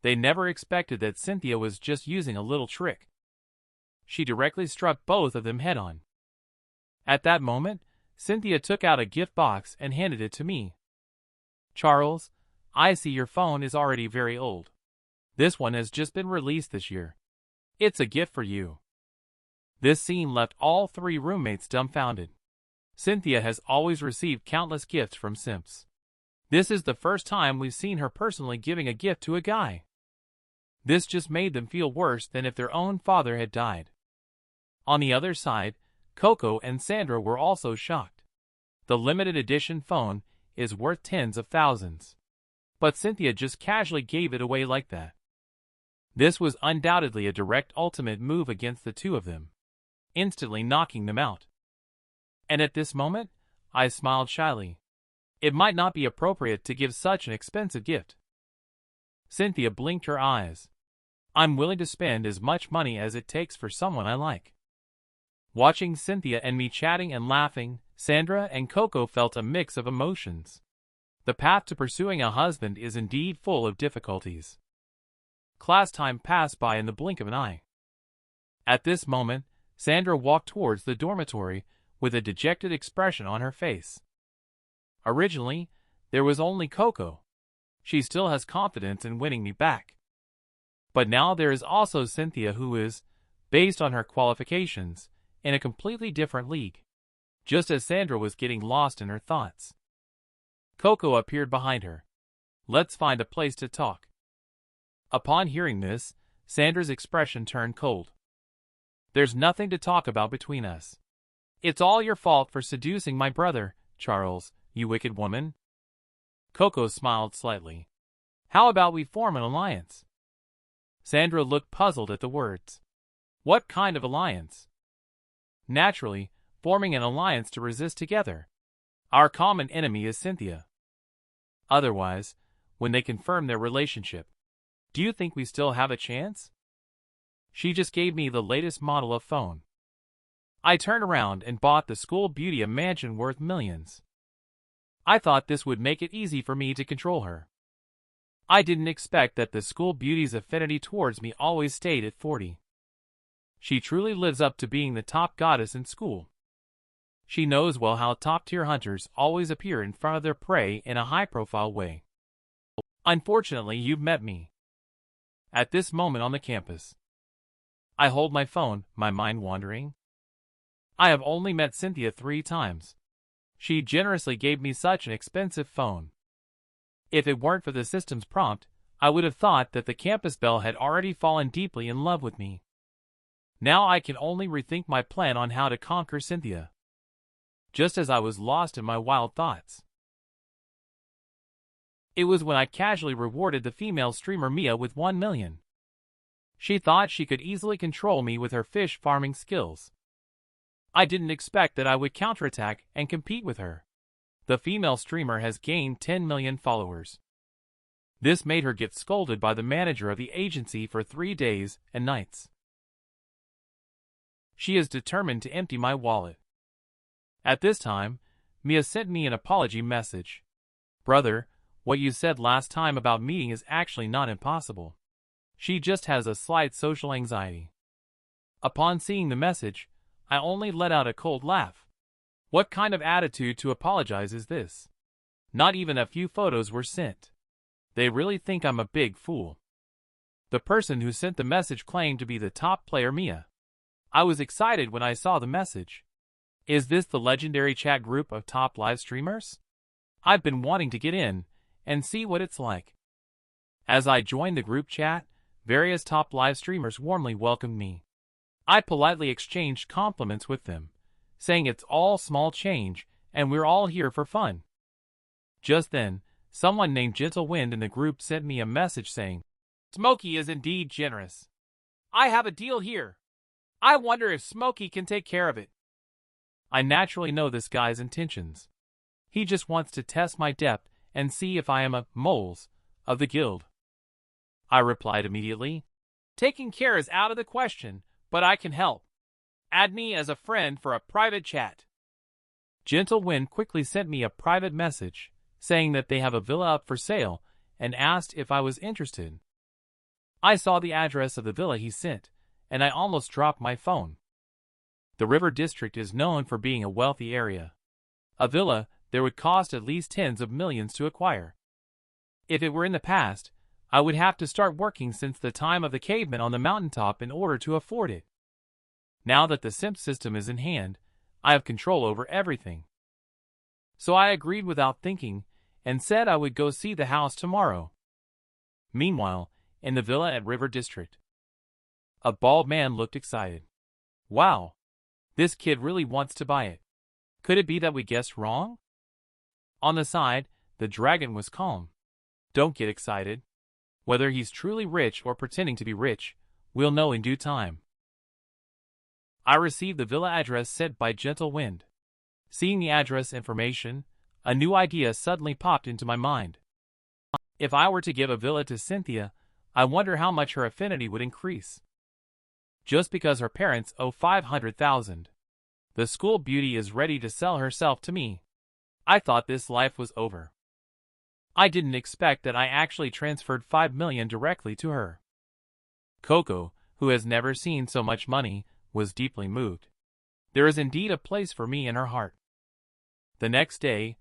They never expected that Cynthia was just using a little trick. She directly struck both of them head-on. At that moment, Cynthia took out a gift box and handed it to me. Charles, I see your phone is already very old. This one has just been released this year. It's a gift for you. This scene left all three roommates dumbfounded. Cynthia has always received countless gifts from simps. This is the first time we've seen her personally giving a gift to a guy. This just made them feel worse than if their own father had died. On the other side, Coco and Sandra were also shocked. The limited edition phone is worth tens of thousands. But Cynthia just casually gave it away like that. This was undoubtedly a direct ultimate move against the two of them, instantly knocking them out. And at this moment, I smiled shyly. It might not be appropriate to give such an expensive gift. Cynthia blinked her eyes. I'm willing to spend as much money as it takes for someone I like. Watching Cynthia and me chatting and laughing, Sandra and Coco felt a mix of emotions. The path to pursuing a husband is indeed full of difficulties. Class time passed by in the blink of an eye. At this moment, Sandra walked towards the dormitory with a dejected expression on her face. Originally, there was only Coco. She still has confidence in winning me back. But now there is also Cynthia, who is, based on her qualifications, in a completely different league. Just as Sandra was getting lost in her thoughts, Coco appeared behind her. Let's find a place to talk. Upon hearing this, Sandra's expression turned cold. There's nothing to talk about between us. It's all your fault for seducing my brother, Charles, you wicked woman. Coco smiled slightly. How about we form an alliance? Sandra looked puzzled at the words. What kind of alliance? Naturally, forming an alliance to resist together. Our common enemy is Cynthia. Otherwise, when they confirm their relationship, do you think we still have a chance? She just gave me the latest model of phone. I turned around and bought the school beauty a mansion worth millions. I thought this would make it easy for me to control her. I didn't expect that the school beauty's affinity towards me always stayed at 40. She truly lives up to being the top goddess in school. She knows well how top-tier hunters always appear in front of their prey in a high-profile way. Unfortunately, you've met me. At this moment on the campus, I hold my phone, my mind wandering. I have only met Cynthia 3 times. She generously gave me such an expensive phone. If it weren't for the system's prompt, I would have thought that the campus belle had already fallen deeply in love with me. Now I can only rethink my plan on how to conquer Cynthia. Just as I was lost in my wild thoughts, it was when I casually rewarded the female streamer Mia with 1 million. She thought she could easily control me with her fish farming skills. I didn't expect that I would counterattack and compete with her. The female streamer has gained 10 million followers. This made her get scolded by the manager of the agency for 3 days and nights. She is determined to empty my wallet. At this time, Mia sent me an apology message. Brother, what you said last time about meeting is actually not impossible. She just has a slight social anxiety. Upon seeing the message, I only let out a cold laugh. What kind of attitude to apologize is this? Not even a few photos were sent. They really think I'm a big fool. The person who sent the message claimed to be the top player Mia. I was excited when I saw the message. Is this the legendary chat group of top live streamers? I've been wanting to get in and see what it's like. As I joined the group chat, various top live streamers warmly welcomed me. I politely exchanged compliments with them, saying it's all small change and we're all here for fun. Just then, someone named Gentle Wind in the group sent me a message saying, Smokey is indeed generous. I have a deal here. I wonder if Smokey can take care of it. I naturally know this guy's intentions. He just wants to test my depth and see if I am a moles of the guild. I replied immediately, taking care is out of the question, but I can help. Add me as a friend for a private chat. Gentle Wind quickly sent me a private message, saying that they have a villa up for sale, and asked if I was interested. I saw the address of the villa he sent, and I almost dropped my phone. The River District is known for being a wealthy area. A villa there would cost at least tens of millions to acquire. If it were in the past, I would have to start working since the time of the cavemen on the mountaintop in order to afford it. Now that the SIMP system is in hand, I have control over everything. So I agreed without thinking, and said I would go see the house tomorrow. Meanwhile, in the villa at River District. A bald man looked excited. Wow, this kid really wants to buy it. Could it be that we guessed wrong? On the side, the dragon was calm. Don't get excited. Whether he's truly rich or pretending to be rich, we'll know in due time. I received the villa address sent by gentle wind. Seeing the address information, a new idea suddenly popped into my mind. If I were to give a villa to Cynthia, I wonder how much her affinity would increase. Just because her parents owe $500,000. The school beauty is ready to sell herself to me. I thought this life was over. I didn't expect that I actually transferred $5 million directly to her. Coco, who has never seen so much money, was deeply moved. There is indeed a place for me in her heart. The next day,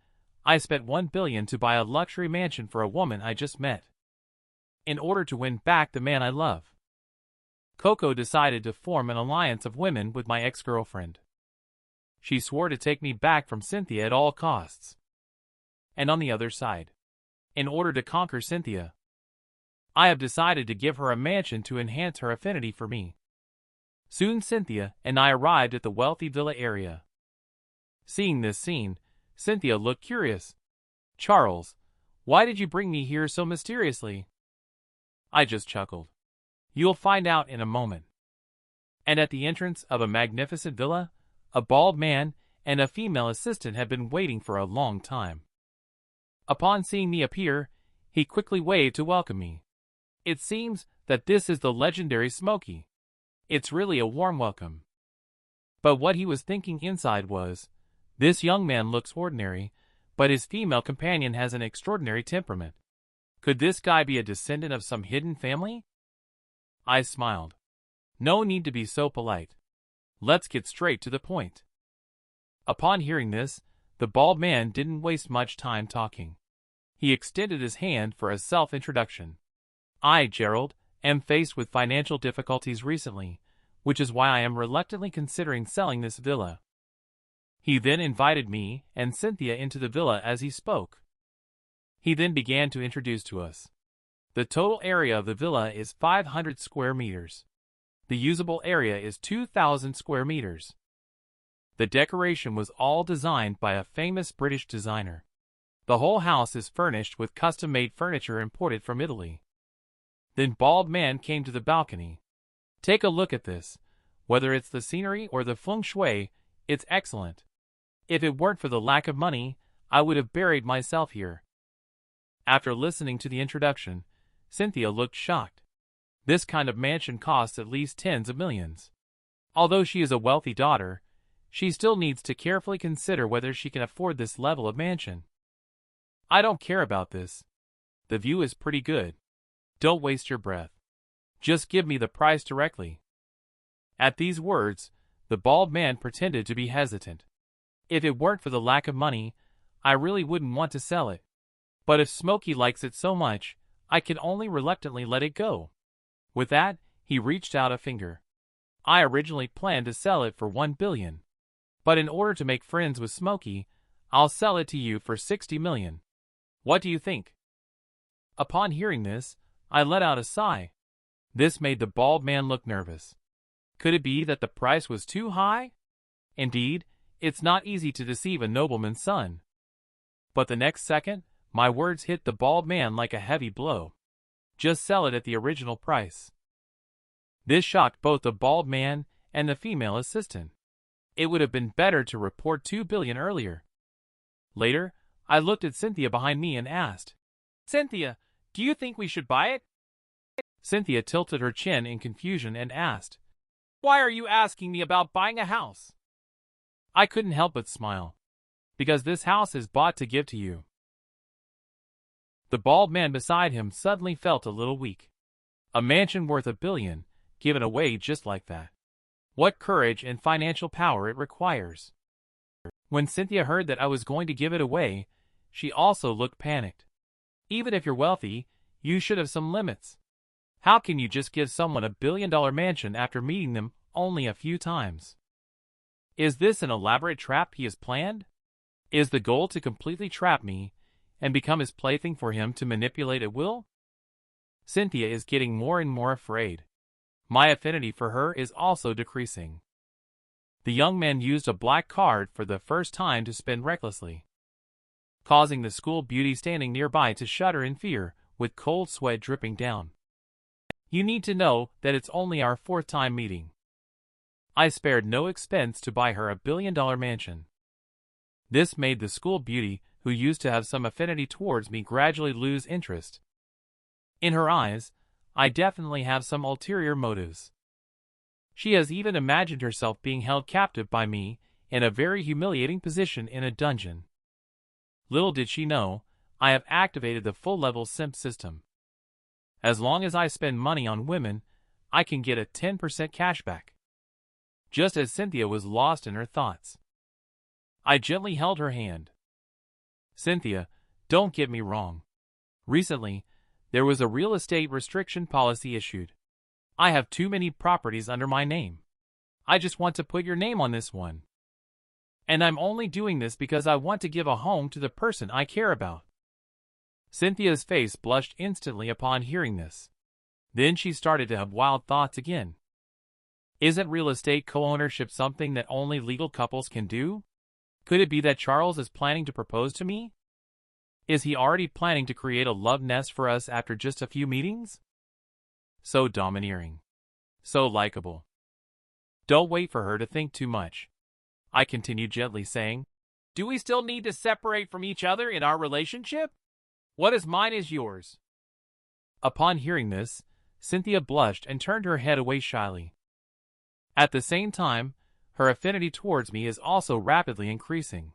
I spent $1 billion to buy a luxury mansion for a woman I just met, in order to win back the man I love. Coco decided to form an alliance of women with my ex-girlfriend. She swore to take me back from Cynthia at all costs. And on the other side, in order to conquer Cynthia, I have decided to give her a mansion to enhance her affinity for me. Soon Cynthia and I arrived at the wealthy villa area. Seeing this scene, Cynthia looked curious. Charles, why did you bring me here so mysteriously? I just chuckled. You'll find out in a moment. And at the entrance of a magnificent villa, a bald man and a female assistant had been waiting for a long time. Upon seeing me appear, he quickly waved to welcome me. It seems that this is the legendary Smokey. It's really a warm welcome. But what he was thinking inside was, this young man looks ordinary, but his female companion has an extraordinary temperament. Could this guy be a descendant of some hidden family? I smiled. No need to be so polite. Let's get straight to the point. Upon hearing this, the bald man didn't waste much time talking. He extended his hand for a self-introduction. I, Gerald, am faced with financial difficulties recently, which is why I am reluctantly considering selling this villa. He then invited me and Cynthia into the villa as he spoke. He then began to introduce to us. The total area of the villa is 500 square meters. The usable area is 2,000 square meters. The decoration was all designed by a famous British designer. The whole house is furnished with custom-made furniture imported from Italy. Then bald man came to the balcony. Take a look at this. Whether it's the scenery or the feng shui, it's excellent. If it weren't for the lack of money, I would have buried myself here. After listening to the introduction, Cynthia looked shocked. This kind of mansion costs at least tens of millions. Although she is a wealthy daughter, she still needs to carefully consider whether she can afford this level of mansion. I don't care about this. The view is pretty good. Don't waste your breath. Just give me the price directly. At these words, the bald man pretended to be hesitant. If it weren't for the lack of money, I really wouldn't want to sell it. But if Smokey likes it so much, I can only reluctantly let it go. With that, he reached out a finger. I originally planned to sell it for $1 billion. But in order to make friends with Smokey, I'll sell it to you for $60 million. What do you think? Upon hearing this, I let out a sigh. This made the bald man look nervous. Could it be that the price was too high? Indeed, it's not easy to deceive a nobleman's son. But the next second, my words hit the bald man like a heavy blow. Just sell it at the original price. This shocked both the bald man and the female assistant. It would have been better to report $2 billion earlier. Later, I looked at Cynthia behind me and asked, Cynthia, do you think we should buy it? Cynthia tilted her chin in confusion and asked, Why are you asking me about buying a house? I couldn't help but smile. Because this house is bought to give to you. The bald man beside him suddenly felt a little weak. A mansion worth $1 billion, given away just like that. What courage and financial power it requires. When Cynthia heard that I was going to give it away, she also looked panicked. Even if you're wealthy, you should have some limits. How can you just give someone $1 billion mansion after meeting them only a few times? Is this an elaborate trap he has planned? Is the goal to completely trap me and become his plaything for him to manipulate at will? Cynthia is getting more and more afraid. My affinity for her is also decreasing. The young man used a black card for the first time to spend recklessly, causing the school beauty standing nearby to shudder in fear, with cold sweat dripping down. You need to know that it's only our fourth time meeting. I spared no expense to buy her a billion-dollar mansion. This made the school beauty, who used to have some affinity towards me, gradually lose interest. In her eyes, I definitely have some ulterior motives. She has even imagined herself being held captive by me in a very humiliating position in a dungeon. Little did she know, I have activated the full-level SIMP system. As long as I spend money on women, I can get a 10% cashback. Just as Cynthia was lost in her thoughts, I gently held her hand. Cynthia, don't get me wrong. Recently, there was a real estate restriction policy issued. I have too many properties under my name. I just want to put your name on this one. And I'm only doing this because I want to give a home to the person I care about. Cynthia's face blushed instantly upon hearing this. Then she started to have wild thoughts again. Isn't real estate co-ownership something that only legal couples can do? Could it be that Charles is planning to propose to me? Is he already planning to create a love nest for us after just a few meetings? So domineering. So likable. Don't wait for her to think too much. I continued gently saying, do we still need to separate from each other in our relationship? What is mine is yours. Upon hearing this, Cynthia blushed and turned her head away shyly. At the same time, her affinity towards me is also rapidly increasing.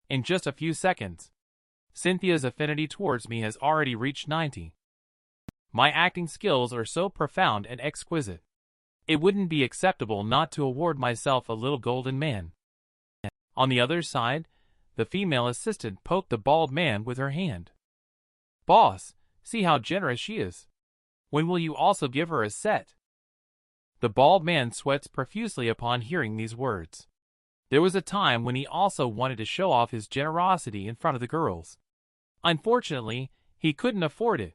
In just a few seconds, Cynthia's affinity towards me has already reached 90. My acting skills are so profound and exquisite. It wouldn't be acceptable not to award myself a little golden man. On the other side, the female assistant poked the bald man with her hand. Boss, see how generous she is. When will you also give her a set? The bald man sweats profusely upon hearing these words. There was a time when he also wanted to show off his generosity in front of the girls. Unfortunately, he couldn't afford it.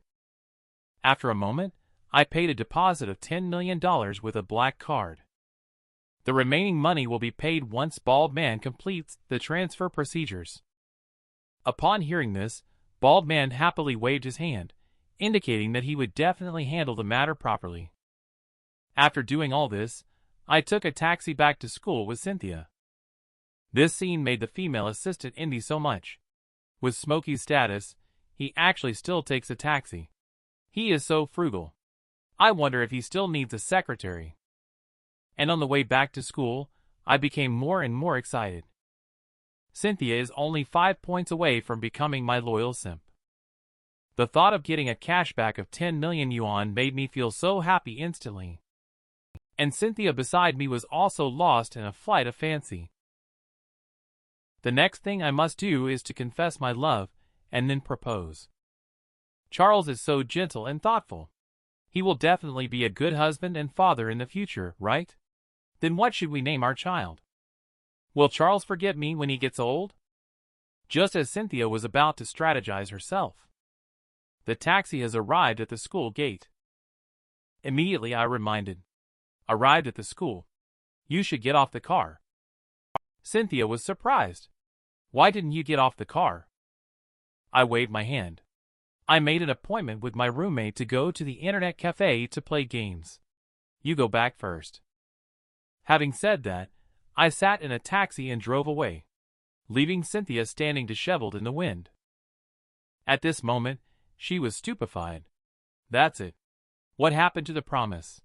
After a moment, I paid a deposit of $10 million with a black card. The remaining money will be paid once Bald Man completes the transfer procedures. Upon hearing this, Bald Man happily waved his hand, indicating that he would definitely handle the matter properly. After doing all this, I took a taxi back to school with Cynthia. This scene made the female assistant envy so much. With Smokey's status, he actually still takes a taxi. He is so frugal. I wonder if he still needs a secretary. And on the way back to school, I became more and more excited. Cynthia is only 5 points away from becoming my loyal simp. The thought of getting a cashback of 10 million yuan made me feel so happy instantly. And Cynthia beside me was also lost in a flight of fancy. The next thing I must do is to confess my love, and then propose. Charles is so gentle and thoughtful. He will definitely be a good husband and father in the future, right? Then what should we name our child? Will Charles forget me when he gets old? Just as Cynthia was about to strategize herself, the taxi has arrived at the school gate. Immediately I arrived at the school. You should get off the car. Cynthia was surprised. Why didn't you get off the car? I waved my hand. I made an appointment with my roommate to go to the internet cafe to play games. You go back first. Having said that, I sat in a taxi and drove away, leaving Cynthia standing disheveled in the wind. At this moment, she was stupefied. That's it. What happened to the promise?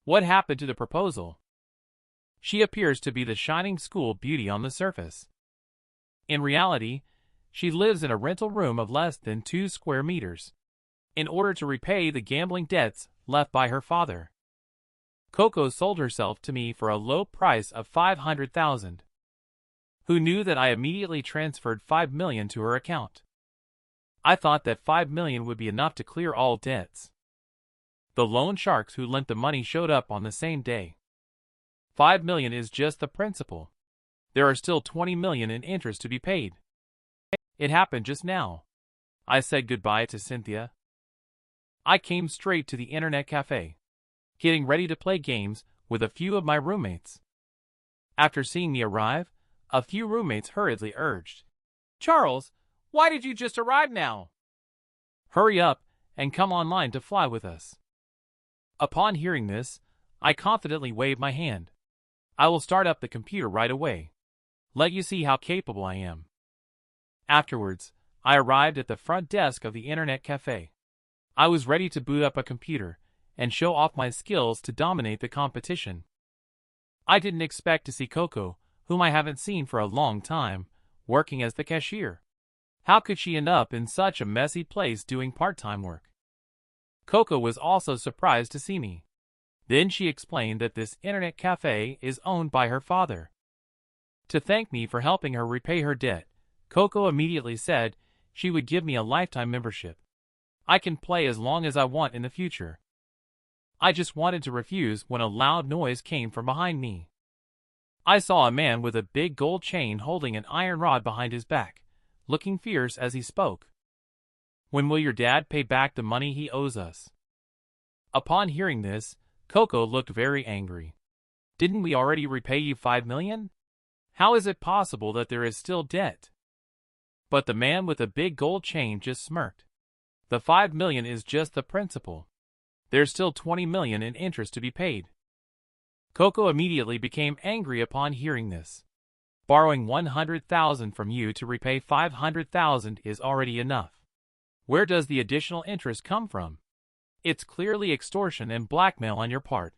What happened to the proposal? She appears to be the shining school beauty on the surface. In reality, she lives in a rental room of less than 2 square meters, in order to repay the gambling debts left by her father. Coco sold herself to me for a low price of 500,000. Who knew that I immediately transferred 5 million to her account? I thought that 5 million would be enough to clear all debts. The loan sharks who lent the money showed up on the same day. 5 million is just the principal. There are still 20 million in interest to be paid. It happened just now. I said goodbye to Cynthia. I came straight to the internet cafe, getting ready to play games with a few of my roommates. After seeing me arrive, a few roommates hurriedly urged, "Charles, why did you just arrive now? Hurry up and come online to fly with us." Upon hearing this, I confidently waved my hand. "I will start up the computer right away. Let you see how capable I am." Afterwards, I arrived at the front desk of the internet cafe. I was ready to boot up a computer and show off my skills to dominate the competition. I didn't expect to see Coco, whom I haven't seen for a long time, working as the cashier. How could she end up in such a messy place doing part-time work? Coco was also surprised to see me. Then she explained that this internet cafe is owned by her father. To thank me for helping her repay her debt, Coco immediately said she would give me a lifetime membership. I can play as long as I want in the future. I just wanted to refuse when a loud noise came from behind me. I saw a man with a big gold chain holding an iron rod behind his back, looking fierce as he spoke. "When will your dad pay back the money he owes us?" Upon hearing this, Coco looked very angry. "Didn't we already repay you 5 million? How is it possible that there is still debt?" But the man with the big gold chain just smirked. "The 5 million is just the principal. There's still 20 million in interest to be paid." Coco immediately became angry upon hearing this. "Borrowing 100,000 from you to repay 500,000 is already enough. Where does the additional interest come from? It's clearly extortion and blackmail on your part."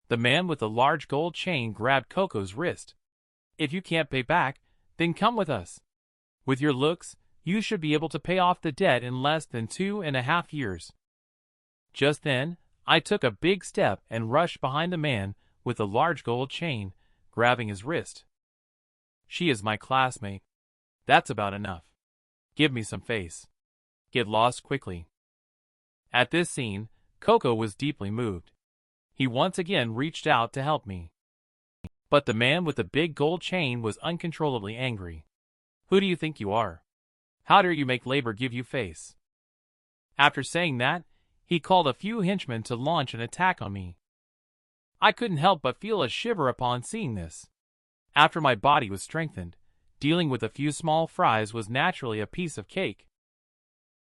The man with the large gold chain grabbed Coco's wrist. "If you can't pay back, then come with us. With your looks, you should be able to pay off the debt in less than 2.5 years. Just then, I took a big step and rushed behind the man with the large gold chain, grabbing his wrist. "She is my classmate. That's about enough. Give me some face. Get lost quickly." At this scene, Coco was deeply moved. He once again reached out to help me. But the man with the big gold chain was uncontrollably angry. "Who do you think you are? How dare you make labor give you face?" After saying that, he called a few henchmen to launch an attack on me. I couldn't help but feel a shiver upon seeing this. After my body was strengthened, dealing with a few small fries was naturally a piece of cake.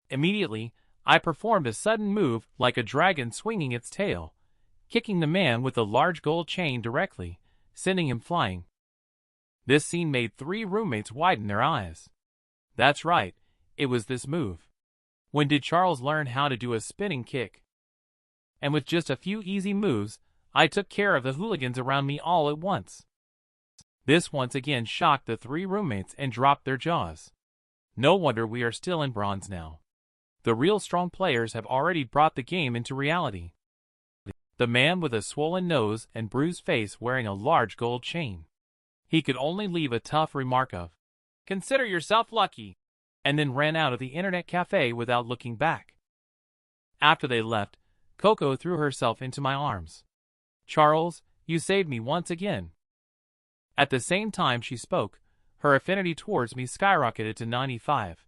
Immediately, I performed a sudden move like a dragon swinging its tail, kicking the man with the large gold chain directly, sending him flying. This scene made 3 roommates widen their eyes. That's right, it was this move. When did Charles learn how to do a spinning kick? And with just a few easy moves, I took care of the hooligans around me all at once. This once again shocked the 3 roommates and dropped their jaws. No wonder we are still in bronze now. The real strong players have already brought the game into reality. The man with a swollen nose and bruised face wearing a large gold chain. He could only leave a tough remark of, "Consider yourself lucky," and then ran out of the internet cafe without looking back. After they left, Coco threw herself into my arms. "Charles, you saved me once again." At the same time she spoke, her affinity towards me skyrocketed to 95.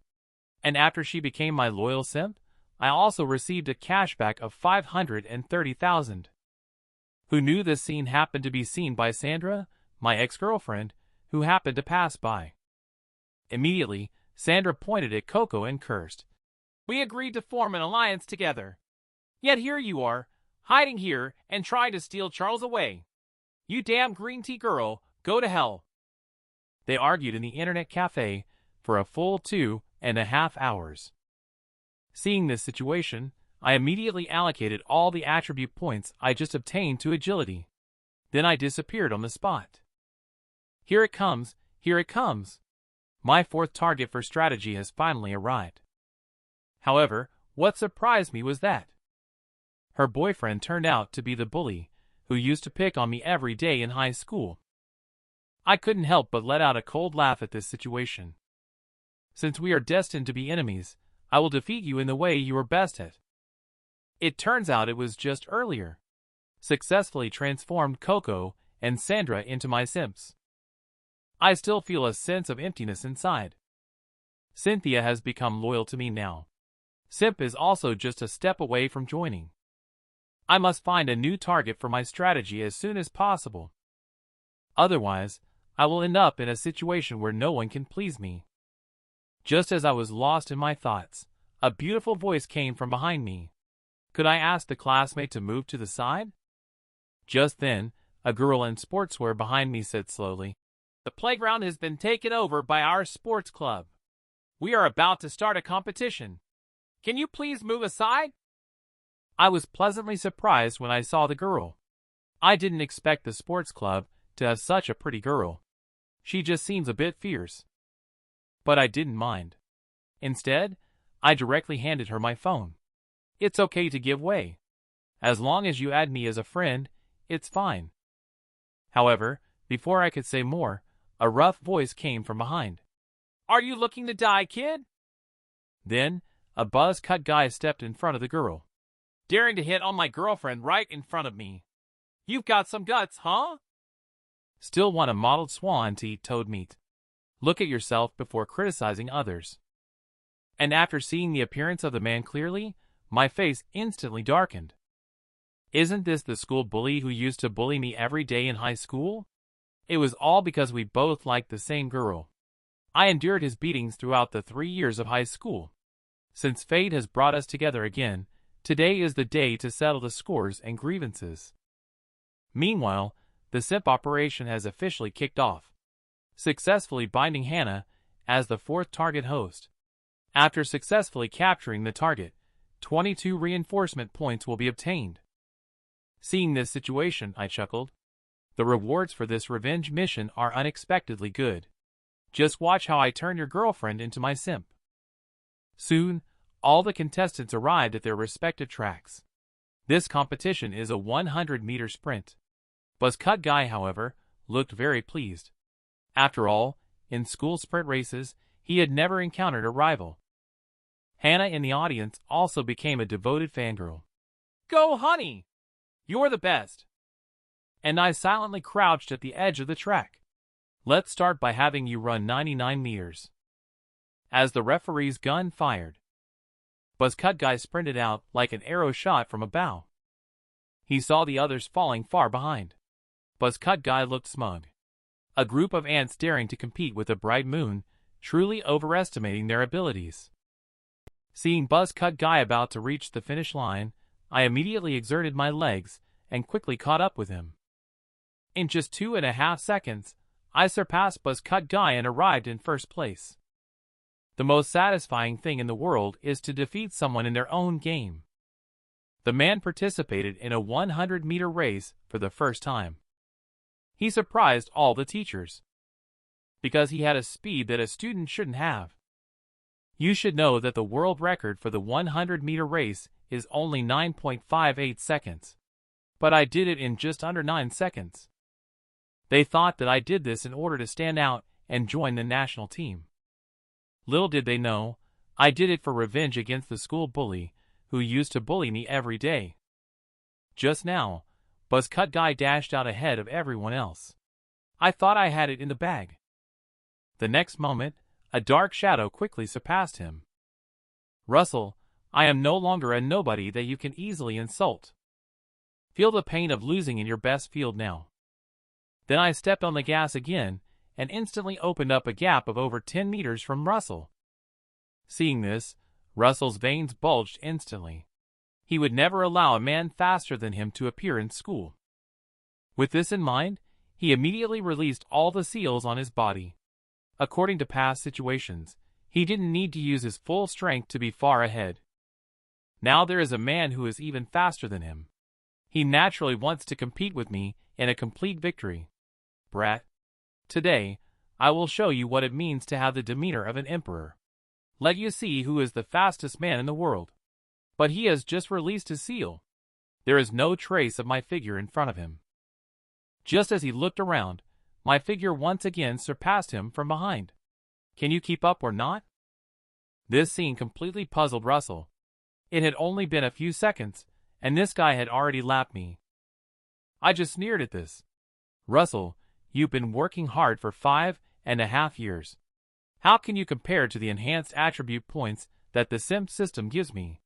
And after she became my loyal simp, I also received a cashback of 530,000. Who knew this scene happened to be seen by Sandra, my ex-girlfriend, who happened to pass by. Immediately, Sandra pointed at Coco and cursed. "We agreed to form an alliance together. Yet here you are, hiding here and trying to steal Charles away. You damn green tea girl, go to hell." They argued in the internet cafe for a full 2.5 hours. Seeing this situation, I immediately allocated all the attribute points I just obtained to agility. Then I disappeared on the spot. Here it comes, here it comes. My 4th target for strategy has finally arrived. However, what surprised me was that her boyfriend turned out to be the bully who used to pick on me every day in high school. I couldn't help but let out a cold laugh at this situation. Since we are destined to be enemies, I will defeat you in the way you are best at. It turns out it was just earlier. Successfully transformed Coco and Sandra into my simps. I still feel a sense of emptiness inside. Cynthia has become loyal to me now. Simp is also just a step away from joining. I must find a new target for my strategy as soon as possible. Otherwise, I will end up in a situation where no one can please me. Just as I was lost in my thoughts, a beautiful voice came from behind me. Could I ask the classmate to move to the side? Just then, a girl in sportswear behind me said slowly, "The playground has been taken over by our sports club. We are about to start a competition. Can you please move aside?" I was pleasantly surprised when I saw the girl. I didn't expect the sports club to have such a pretty girl. She just seems a bit fierce. But I didn't mind. Instead, I directly handed her my phone. It's okay to give way. As long as you add me as a friend, it's fine. However, before I could say more, a rough voice came from behind. "Are you looking to die, kid?" Then, a buzz-cut guy stepped in front of the girl. "Daring to hit on my girlfriend right in front of me. You've got some guts, huh? Still want a mottled swan to eat toad meat. Look at yourself before criticizing others." And after seeing the appearance of the man clearly, my face instantly darkened. Isn't this the school bully who used to bully me every day in high school? It was all because we both liked the same girl. I endured his beatings throughout the 3 years of high school. Since fate has brought us together again, today is the day to settle the scores and grievances. Meanwhile, the SIMP operation has officially kicked off, successfully binding Hannah as the 4th target host. After successfully capturing the target, 22 reinforcement points will be obtained. Seeing this situation, I chuckled. The rewards for this revenge mission are unexpectedly good. Just watch how I turn your girlfriend into my simp. Soon, all the contestants arrived at their respective tracks. This competition is a 100-meter sprint. Buzz-cut guy, however, looked very pleased. After all, in school sprint races, he had never encountered a rival. Hannah in the audience also became a devoted fangirl. "Go, honey! You're the best!" And I silently crouched at the edge of the track. "Let's start by having you run 99 meters. As the referee's gun fired, Buzz-cut guy sprinted out like an arrow shot from a bow. He saw the others falling far behind. Buzz-cut guy looked smug. A group of ants daring to compete with a bright moon, truly overestimating their abilities. Seeing Buzz-cut guy about to reach the finish line, I immediately exerted my legs and quickly caught up with him. In just 2.5 seconds, I surpassed Buzz-cut guy and arrived in first place. The most satisfying thing in the world is to defeat someone in their own game. The man participated in a 100-meter race for the first time. He surprised all the teachers, because he had a speed that a student shouldn't have. You should know that the world record for the 100-meter race is only 9.58 seconds. But I did it in just under 9 seconds. They thought that I did this in order to stand out and join the national team. Little did they know, I did it for revenge against the school bully, who used to bully me every day. Just now, Buzz-cut guy dashed out ahead of everyone else. I thought I had it in the bag. The next moment, a dark shadow quickly surpassed him. "Russell, I am no longer a nobody that you can easily insult. Feel the pain of losing in your best field now." Then I stepped on the gas again and instantly opened up a gap of over 10 meters from Russell. Seeing this, Russell's veins bulged instantly. He would never allow a man faster than him to appear in school. With this in mind, he immediately released all the seals on his body. According to past situations, he didn't need to use his full strength to be far ahead. Now there is a man who is even faster than him. He naturally wants to compete with me in a complete victory. Brat. Today, I will show you what it means to have the demeanor of an emperor. Let you see who is the fastest man in the world. But he has just released his seal. There is no trace of my figure in front of him. Just as he looked around, my figure once again surpassed him from behind. Can you keep up or not? This scene completely puzzled Russell. It had only been a few seconds, and this guy had already lapped me. I just sneered at this. "Russell, you've been working hard for 5.5 years. How can you compare to the enhanced attribute points that the SIMP system gives me.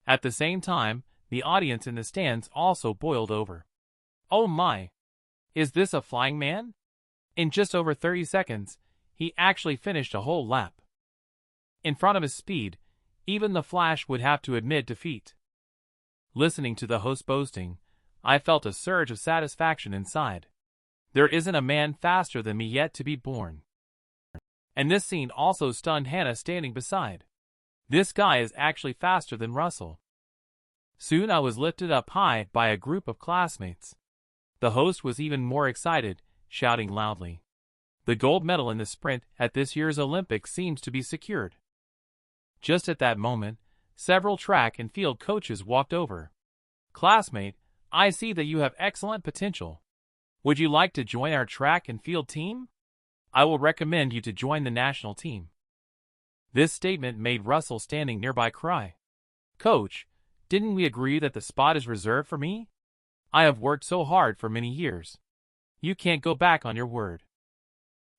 At the same time, the audience in the stands also boiled over. Oh my! Is this a flying man? In just over 30 seconds, he actually finished a whole lap. In front of his speed, even the Flash would have to admit defeat. Listening to the host boasting, I felt a surge of satisfaction inside. There isn't a man faster than me yet to be born. And this scene also stunned Hannah standing beside. This guy is actually faster than Russell. Soon I was lifted up high by a group of classmates. The host was even more excited, shouting loudly. The gold medal in the sprint at this year's Olympics seems to be secured. Just at that moment, several track and field coaches walked over. Classmate, I see that you have excellent potential. Would you like to join our track and field team? I will recommend you to join the national team. This statement made Russell standing nearby cry. Coach, didn't we agree that the spot is reserved for me? I have worked so hard for many years. You can't go back on your word.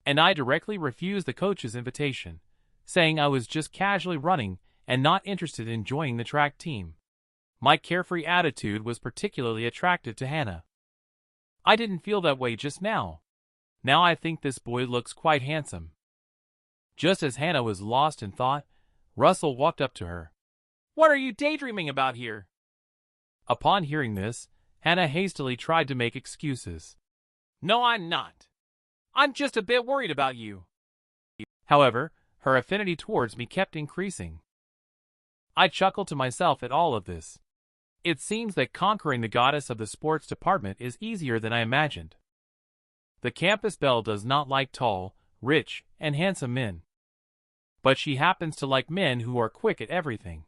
And I directly refused the coach's invitation, saying I was just casually running and not interested in joining the track team. My carefree attitude was particularly attractive to Hannah. I didn't feel that way just now. Now I think this boy looks quite handsome. Just as Hannah was lost in thought, Russell walked up to her. What are you daydreaming about here? Upon hearing this, Hannah hastily tried to make excuses. No, I'm not. I'm just a bit worried about you. However, her affinity towards me kept increasing. I chuckled to myself at all of this. It seems that conquering the goddess of the sports department is easier than I imagined. The campus belle does not like tall, rich, and handsome men. But she happens to like men who are quick at everything.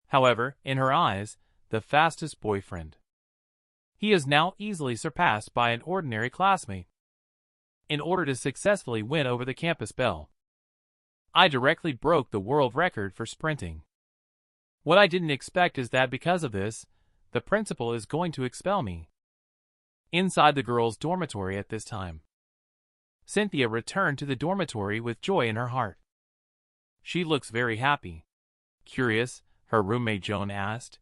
However, in her eyes, the fastest boyfriend. He is now easily surpassed by an ordinary classmate. In order to successfully win over the campus belle, I directly broke the world record for sprinting. What I didn't expect is that because of this, the principal is going to expel me. Inside the girls' dormitory at this time, Cynthia returned to the dormitory with joy in her heart. She looks very happy. Curious, her roommate Joan asked,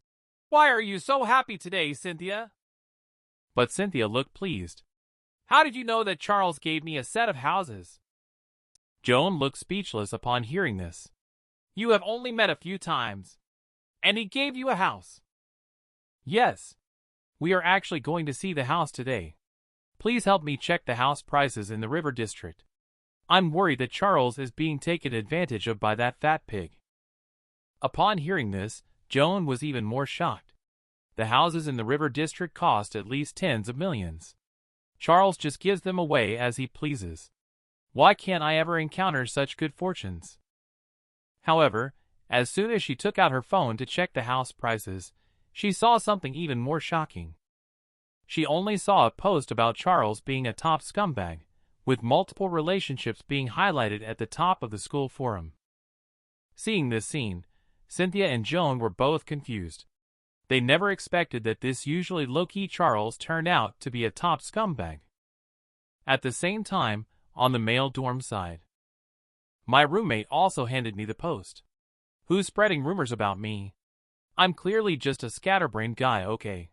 Why are you so happy today, Cynthia? But Cynthia looked pleased. How did you know that Charles gave me a set of houses? Joan looked speechless upon hearing this. You have only met a few times, and he gave you a house. Yes. We are actually going to see the house today. Please help me check the house prices in the River District. I'm worried that Charles is being taken advantage of by that fat pig. Upon hearing this, Joan was even more shocked. The houses in the River District cost at least tens of millions. Charles just gives them away as he pleases. Why can't I ever encounter such good fortunes? However, as soon as she took out her phone to check the house prices, she saw something even more shocking. She only saw a post about Charles being a top scumbag, with multiple relationships being highlighted at the top of the school forum. Seeing this scene, Cynthia and Joan were both confused. They never expected that this usually low-key Charles turned out to be a top scumbag. At the same time, on the male dorm side, my roommate also handed me the post. Who's spreading rumors about me? I'm clearly just a scatterbrained guy, okay?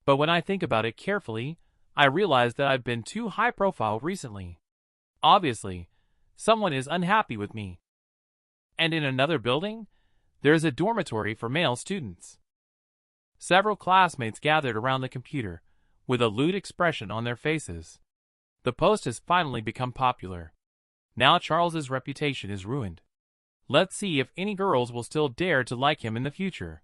But when I think about it carefully, I realize that I've been too high-profile recently. Obviously, someone is unhappy with me. And in another building, there's a dormitory for male students. Several classmates gathered around the computer, with a lewd expression on their faces. The post has finally become popular. Now Charles's reputation is ruined. Let's see if any girls will still dare to like him in the future.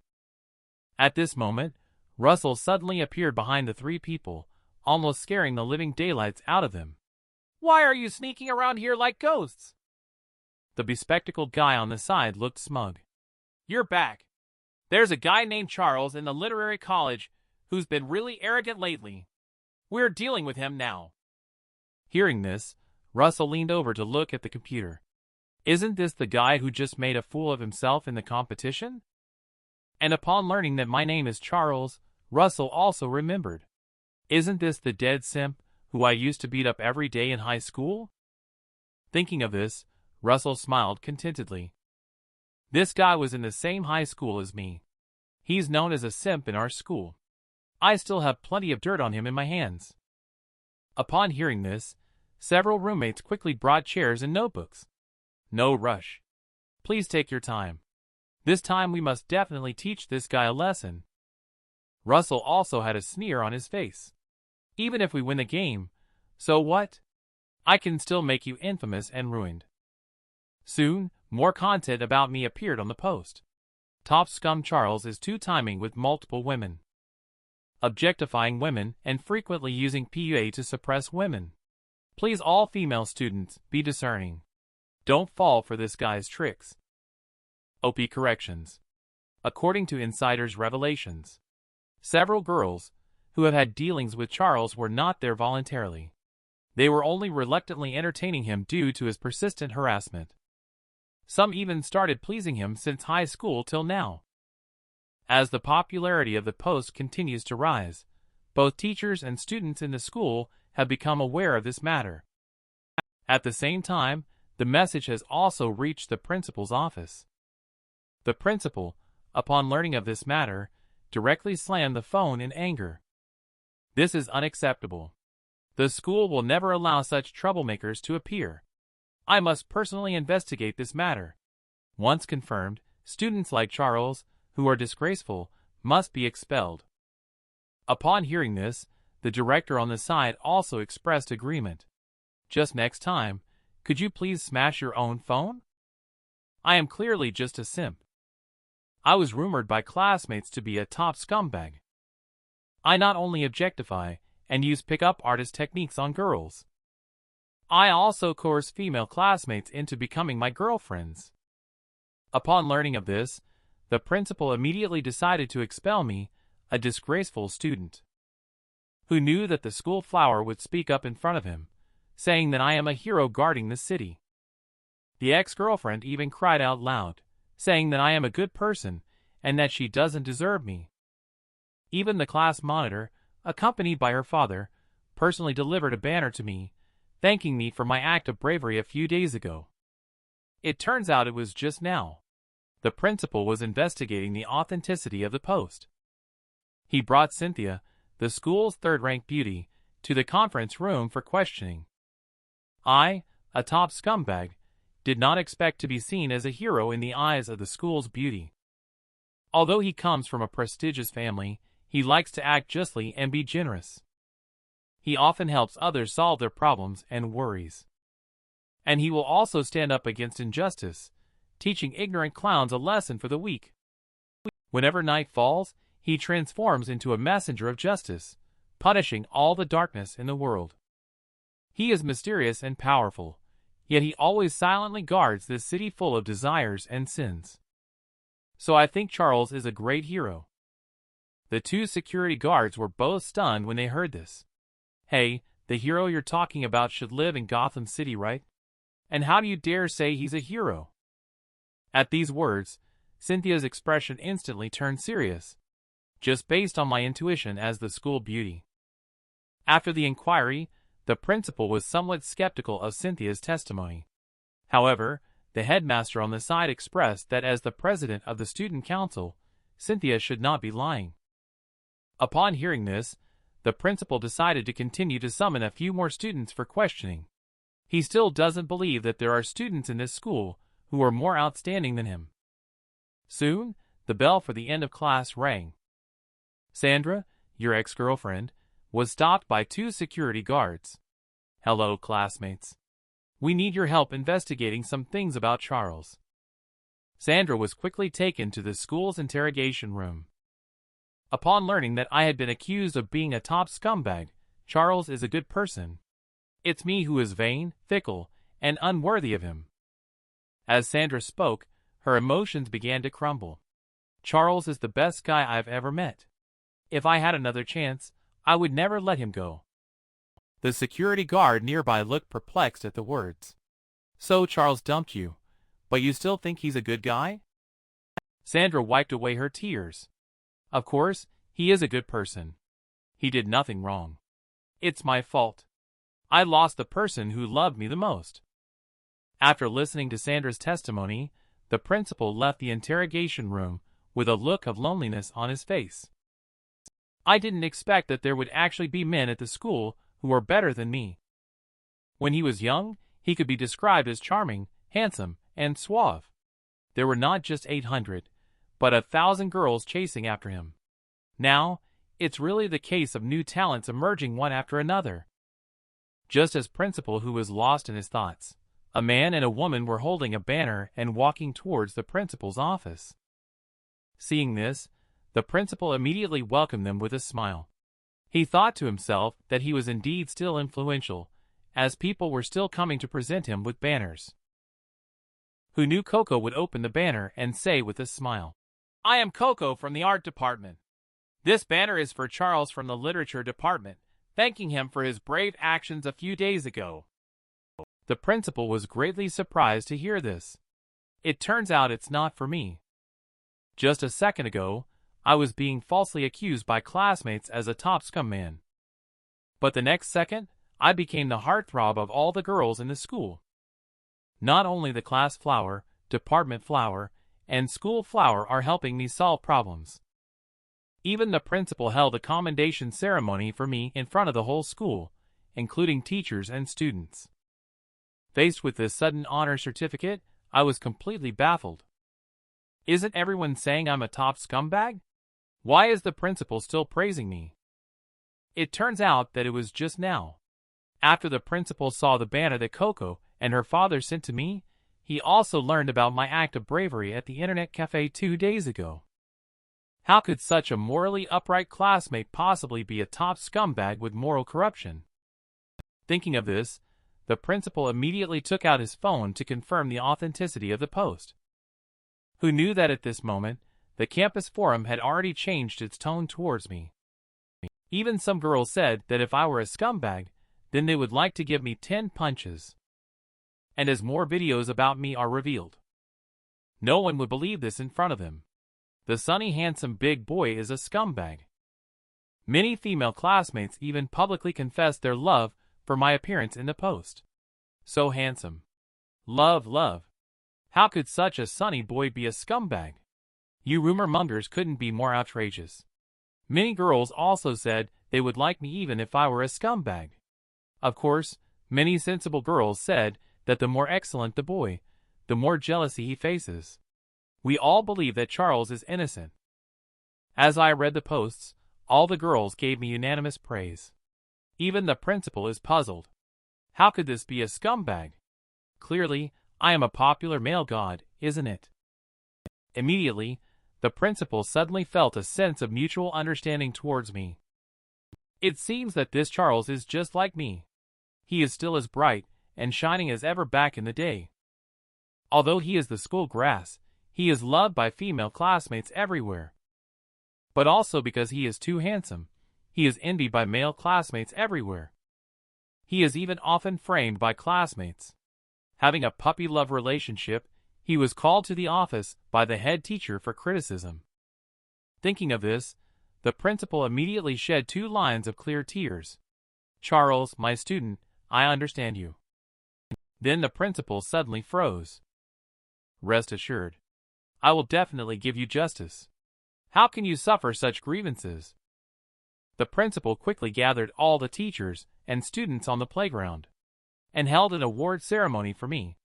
At this moment, Russell suddenly appeared behind the three people, almost scaring the living daylights out of them. Why are you sneaking around here like ghosts? The bespectacled guy on the side looked smug. You're back. There's a guy named Charles in the literary college who's been really arrogant lately. We're dealing with him now. Hearing this, Russell leaned over to look at the computer. Isn't this the guy who just made a fool of himself in the competition? And upon learning that my name is Charles, Russell also remembered. Isn't this the dead simp who I used to beat up every day in high school? Thinking of this, Russell smiled contentedly. This guy was in the same high school as me. He's known as a simp in our school. I still have plenty of dirt on him in my hands." Upon hearing this, several roommates quickly brought chairs and notebooks. "No rush. Please take your time. This time we must definitely teach this guy a lesson." Russell also had a sneer on his face. "Even if we win the game, so what? I can still make you infamous and ruined." Soon, more content about me appeared on the post. Top scum Charles is two-timing with multiple women, objectifying women, and frequently using PUA to suppress women. Please, all female students, be discerning. Don't fall for this guy's tricks. OP corrections. According to insiders' revelations, several girls who have had dealings with Charles were not there voluntarily. They were only reluctantly entertaining him due to his persistent harassment. Some even started pleasing him since high school till now. As the popularity of the post continues to rise, both teachers and students in the school have become aware of this matter. At the same time, the message has also reached the principal's office. The principal, upon learning of this matter, directly slammed the phone in anger. "This is unacceptable. The school will never allow such troublemakers to appear. I must personally investigate this matter. Once confirmed, students like Charles, who are disgraceful, must be expelled." Upon hearing this, the director on the side also expressed agreement. "Just next time, could you please smash your own phone? I am clearly just a simp. I was rumored by classmates to be a top scumbag. I not only objectify and use pick-up artist techniques on girls, I also coerce female classmates into becoming my girlfriends." Upon learning of this, the principal immediately decided to expel me, a disgraceful student, who knew that the school flower would speak up in front of him, saying that I am a hero guarding the city. The ex-girlfriend even cried out loud, saying that I am a good person and that she doesn't deserve me. Even the class monitor, accompanied by her father, personally delivered a banner to me, thanking me for my act of bravery a few days ago. It turns out it was just now. The principal was investigating the authenticity of the post. He brought Cynthia, the school's third-ranked beauty, to the conference room for questioning. I, a top scumbag, did not expect to be seen as a hero in the eyes of the school's beauty. Although he comes from a prestigious family, he likes to act justly and be generous. He often helps others solve their problems and worries. And he will also stand up against injustice, teaching ignorant clowns a lesson for the weak. Whenever night falls, he transforms into a messenger of justice, punishing all the darkness in the world. He is mysterious and powerful, yet he always silently guards this city full of desires and sins. So I think Charles is a great hero." The two security guards were both stunned when they heard this. "Hey, the hero you're talking about should live in Gotham City, right? And how do you dare say he's a hero?" At these words, Cynthia's expression instantly turned serious, just based on my intuition as the school beauty. After the inquiry, the principal was somewhat skeptical of Cynthia's testimony. However, the headmaster on the side expressed that as the president of the student council, Cynthia should not be lying. Upon hearing this, the principal decided to continue to summon a few more students for questioning. He still doesn't believe that there are students in this school who are more outstanding than him. Soon, the bell for the end of class rang. Sandra, your ex-girlfriend, was stopped by two security guards. "Hello, classmates. We need your help investigating some things about Charles." Sandra was quickly taken to the school's interrogation room. Upon learning that I had been accused of being a top scumbag, Charles is a good person. It's me who is vain, fickle, and unworthy of him. As Sandra spoke, her emotions began to crumble. Charles is the best guy I've ever met. If I had another chance, I would never let him go. The security guard nearby looked perplexed at the words. "So Charles dumped you, but you still think he's a good guy?" Sandra wiped away her tears. "Of course, he is a good person. He did nothing wrong. It's my fault. I lost the person who loved me the most." After listening to Sandra's testimony, the principal left the interrogation room with a look of loneliness on his face. I didn't expect that there would actually be men at the school who were better than me. When he was young, he could be described as charming, handsome, and suave. There were not just 800, but 1,000 girls chasing after him. Now, it's really the case of new talents emerging one after another. Just as principal who was lost in his thoughts, a man and a woman were holding a banner and walking towards the principal's office. Seeing this, the principal immediately welcomed them with a smile. He thought to himself that he was indeed still influential, as people were still coming to present him with banners. Who knew Coco would open the banner and say with a smile, "I am Coco from the art department. This banner is for Charles from the literature department, thanking him for his brave actions a few days ago." The principal was greatly surprised to hear this. It turns out it's not for me. Just a second ago, I was being falsely accused by classmates as a top scum man. But the next second, I became the heartthrob of all the girls in the school. Not only the class flower, department flower, and school flower are helping me solve problems. Even the principal held a commendation ceremony for me in front of the whole school, including teachers and students. Faced with this sudden honor certificate, I was completely baffled. Isn't everyone saying I'm a top scumbag? Why is the principal still praising me? It turns out that it was just now. After the principal saw the banner that Coco and her father sent to me, he also learned about my act of bravery at the internet cafe 2 days ago. How could such a morally upright classmate possibly be a top scumbag with moral corruption? Thinking of this, the principal immediately took out his phone to confirm the authenticity of the post. Who knew that at this moment, the campus forum had already changed its tone towards me. Even some girls said that if I were a scumbag, then they would like to give me 10 punches. And as more videos about me are revealed, no one would believe this in front of them. The sunny handsome big boy is a scumbag. Many female classmates even publicly confessed their love for my appearance in the post. So handsome. Love, love. How could such a sunny boy be a scumbag? You rumor mongers couldn't be more outrageous. Many girls also said they would like me even if I were a scumbag. Of course, many sensible girls said that the more excellent the boy, the more jealousy he faces. We all believe that Charles is innocent. As I read the posts, all the girls gave me unanimous praise. Even the principal is puzzled. How could this be a scumbag? Clearly, I am a popular male god, isn't it? Immediately, the principal suddenly felt a sense of mutual understanding towards me. It seems that this Charles is just like me. He is still as bright and shining as ever back in the day. Although he is the school grass, he is loved by female classmates everywhere. But also because he is too handsome, he is envied by male classmates everywhere. He is even often framed by classmates. Having a puppy love relationship, he was called to the office by the head teacher for criticism. Thinking of this, the principal immediately shed 2 lines of clear tears. "Charles, my student, I understand you." Then the principal suddenly froze. "Rest assured, I will definitely give you justice. How can you suffer such grievances?" The principal quickly gathered all the teachers and students on the playground and held an award ceremony for me.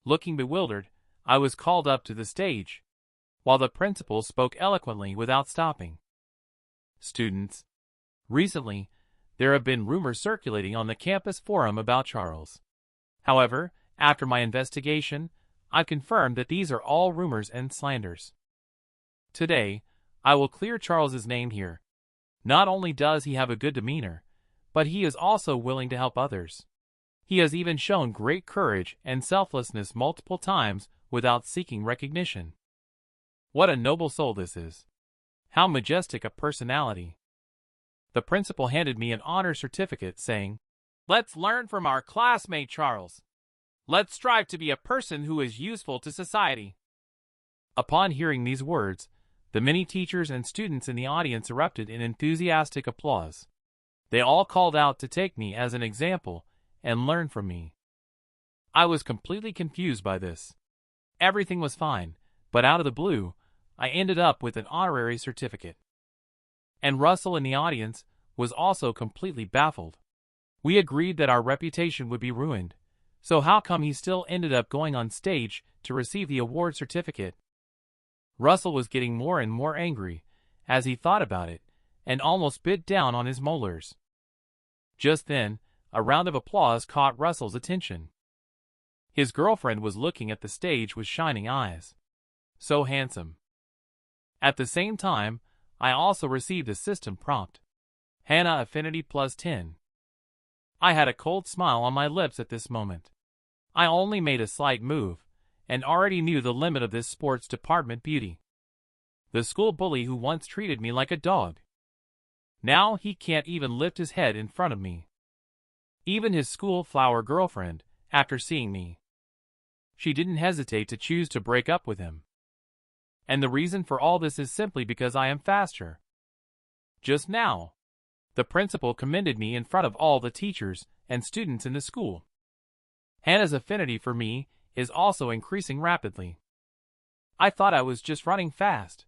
Looking bewildered, I was called up to the stage, while the principal spoke eloquently without stopping. "Students, recently, there have been rumors circulating on the campus forum about Charles. However, after my investigation, I've confirmed that these are all rumors and slanders. Today, I will clear Charles's name here. Not only does he have a good demeanor, but he is also willing to help others. He has even shown great courage and selflessness multiple times without seeking recognition. What a noble soul this is. How majestic a personality." The principal handed me an honor certificate saying, "Let's learn from our classmate Charles. Let's strive to be a person who is useful to society." Upon hearing these words, the many teachers and students in the audience erupted in enthusiastic applause. They all called out to take me as an example and learn from me. I was completely confused by this. Everything was fine, but out of the blue, I ended up with an honorary certificate. And Russell in the audience was also completely baffled. We agreed that our reputation would be ruined, so how come he still ended up going on stage to receive the award certificate? Russell was getting more and more angry as he thought about it, and almost bit down on his molars. Just then, a round of applause caught Russell's attention. His girlfriend was looking at the stage with shining eyes. So handsome. At the same time, I also received a system prompt. Hannah Affinity plus 10. I had a cold smile on my lips at this moment. I only made a slight move, and already knew the limit of this sports department beauty. The school bully who once treated me like a dog. Now he can't even lift his head in front of me. Even his school flower girlfriend, after seeing me, she didn't hesitate to choose to break up with him. And the reason for all this is simply because I am faster. Just now, the principal commended me in front of all the teachers and students in the school. Hannah's affinity for me is also increasing rapidly. I thought I was just running fast,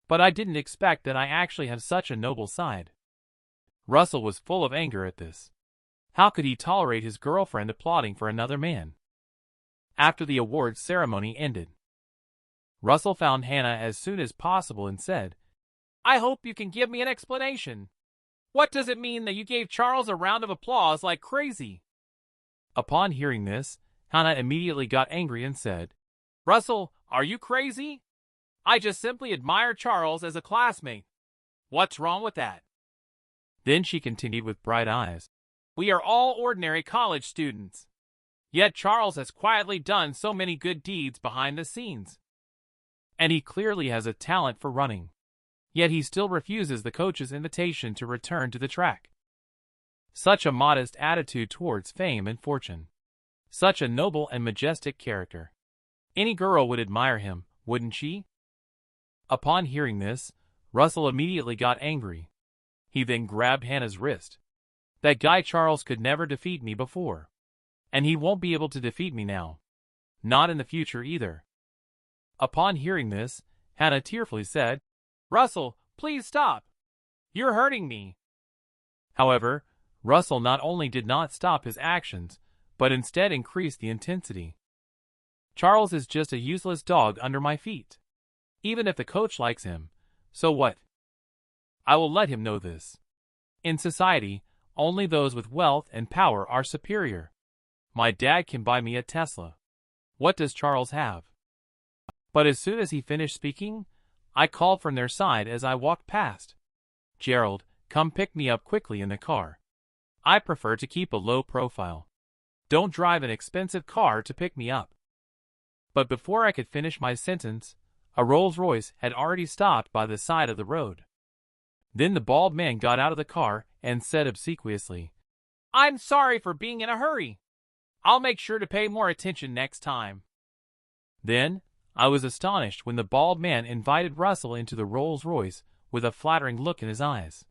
but I didn't expect that I actually have such a noble side. Russell was full of anger at this. How could he tolerate his girlfriend applauding for another man? After the awards ceremony ended, Russell found Hannah as soon as possible and said, "I hope you can give me an explanation. What does it mean that you gave Charles a round of applause like crazy?" Upon hearing this, Hannah immediately got angry and said, "Russell, are you crazy? I just simply admire Charles as a classmate. What's wrong with that?" Then she continued with bright eyes, "We are all ordinary college students. Yet Charles has quietly done so many good deeds behind the scenes. And he clearly has a talent for running. Yet he still refuses the coach's invitation to return to the track. Such a modest attitude towards fame and fortune. Such a noble and majestic character. Any girl would admire him, wouldn't she?" Upon hearing this, Russell immediately got angry. He then grabbed Hannah's wrist. "That guy Charles could never defeat me before. And he won't be able to defeat me now. Not in the future either." Upon hearing this, Hannah tearfully said, "Russell, please stop. You're hurting me." However, Russell not only did not stop his actions, but instead increased the intensity. "Charles is just a useless dog under my feet. Even if the coach likes him, so what? I will let him know this. In society, only those with wealth and power are superior. My dad can buy me a Tesla. What does Charles have?" But as soon as he finished speaking, I called from their side as I walked past, "Gerald, come pick me up quickly in the car. I prefer to keep a low profile. Don't drive an expensive car to pick me up." But before I could finish my sentence, a Rolls-Royce had already stopped by the side of the road. Then the bald man got out of the car and said obsequiously, "I'm sorry for being in a hurry. I'll make sure to pay more attention next time." Then, I was astonished when the bald man invited Russell into the Rolls-Royce with a flattering look in his eyes.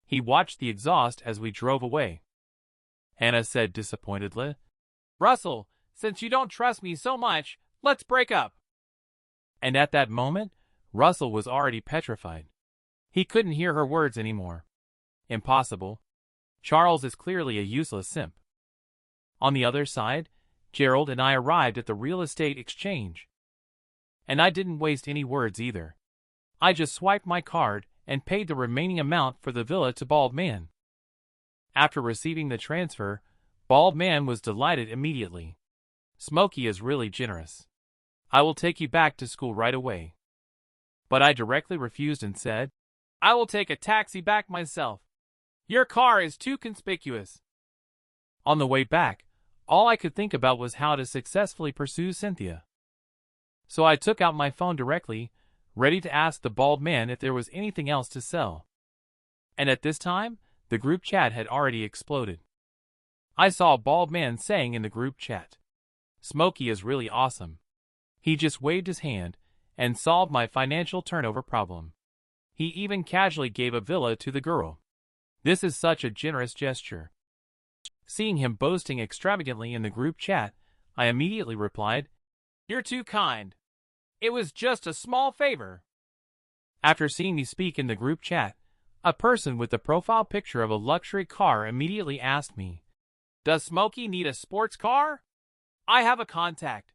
He watched the exhaust as we drove away. Hannah said disappointedly, "Russell, since you don't trust me so much, let's break up." And at that moment, Russell was already petrified. He couldn't hear her words anymore. Impossible. Charles is clearly a useless simp. On the other side, Gerald and I arrived at the real estate exchange. And I didn't waste any words either. I just swiped my card and paid the remaining amount for the villa to Bald Man. After receiving the transfer, Bald Man was delighted immediately. "Smokey is really generous. I will take you back to school right away." But I directly refused and said, "I will take a taxi back myself. Your car is too conspicuous." On the way back, all I could think about was how to successfully pursue Cynthia. So I took out my phone directly, ready to ask the bald man if there was anything else to sell. And at this time, the group chat had already exploded. I saw a bald man saying in the group chat, "Smokey is really awesome. He just waved his hand and solved my financial turnover problem. He even casually gave a villa to the girl. This is such a generous gesture." Seeing him boasting extravagantly in the group chat, I immediately replied, You're too kind. It was just a small favor. After seeing me speak in the group chat, a person with the profile picture of a luxury car immediately asked me, "Does Smokey need a sports car? I have a contact."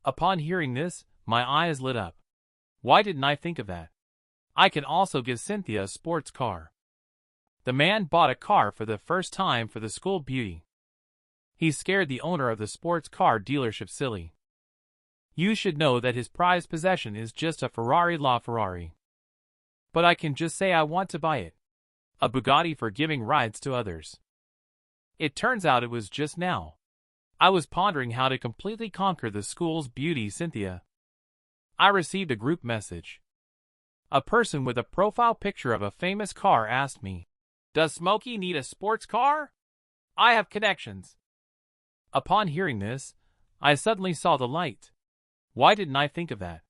Upon hearing this, my eyes lit up. Why didn't I think of that? I can also give Cynthia a sports car. The man bought a car for the first time for the school beauty. He scared the owner of the sports car dealership silly. You should know that his prized possession is just a Ferrari LaFerrari. But I can just say I want to buy it. A Bugatti for giving rides to others. It turns out it was just now. I was pondering how to completely conquer the school's beauty Cynthia. I received a group message. A person with a profile picture of a famous car asked me, "Does Smokey need a sports car? I have connections." Upon hearing this, I suddenly saw the light. Why didn't I think of that?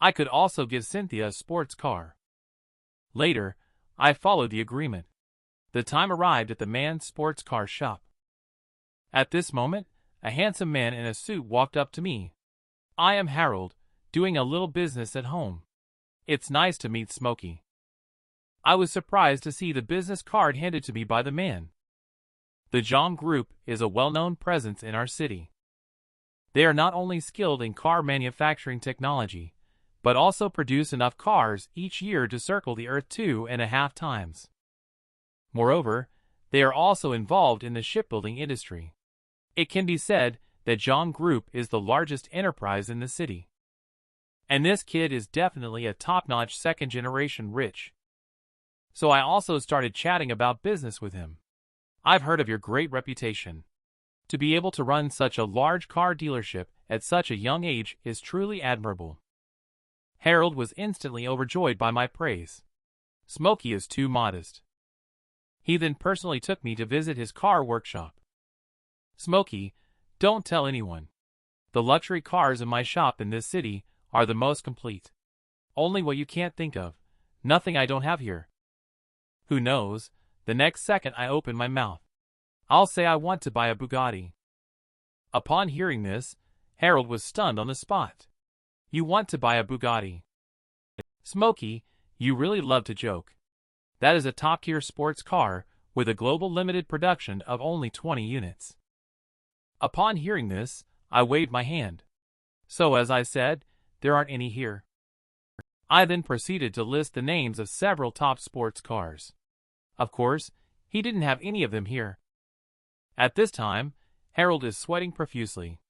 I could also give Cynthia a sports car. Later, I followed the agreement. The time arrived at the man's sports car shop. At this moment, a handsome man in a suit walked up to me. "I am Harold, doing a little business at home. It's nice to meet Smokey." I was surprised to see the business card handed to me by the man. The Zhang Group is a well-known presence in our city. They are not only skilled in car manufacturing technology, but also produce enough cars each year to circle the Earth 2.5 times. Moreover, they are also involved in the shipbuilding industry. It can be said that Zhang Group is the largest enterprise in the city. And this kid is definitely a top-notch second-generation rich. So I also started chatting about business with him. "I've heard of your great reputation. To be able to run such a large car dealership at such a young age is truly admirable." Harold was instantly overjoyed by my praise. Smokey is too modest. He then personally took me to visit his car workshop. "Smokey, don't tell anyone. The luxury cars in my shop in this city are the most complete. Only what you can't think of. Nothing I don't have here." Who knows, the next second I open my mouth. I'll say I want to buy a Bugatti. Upon hearing this, Harold was stunned on the spot. "You want to buy a Bugatti? Smokey, you really love to joke. That is a top-tier sports car with a global limited production of only 20 units. Upon hearing this, I waved my hand. "So as I said, there aren't any here." I then proceeded to list the names of several top sports cars. Of course, he didn't have any of them here. At this time, Harold is sweating profusely.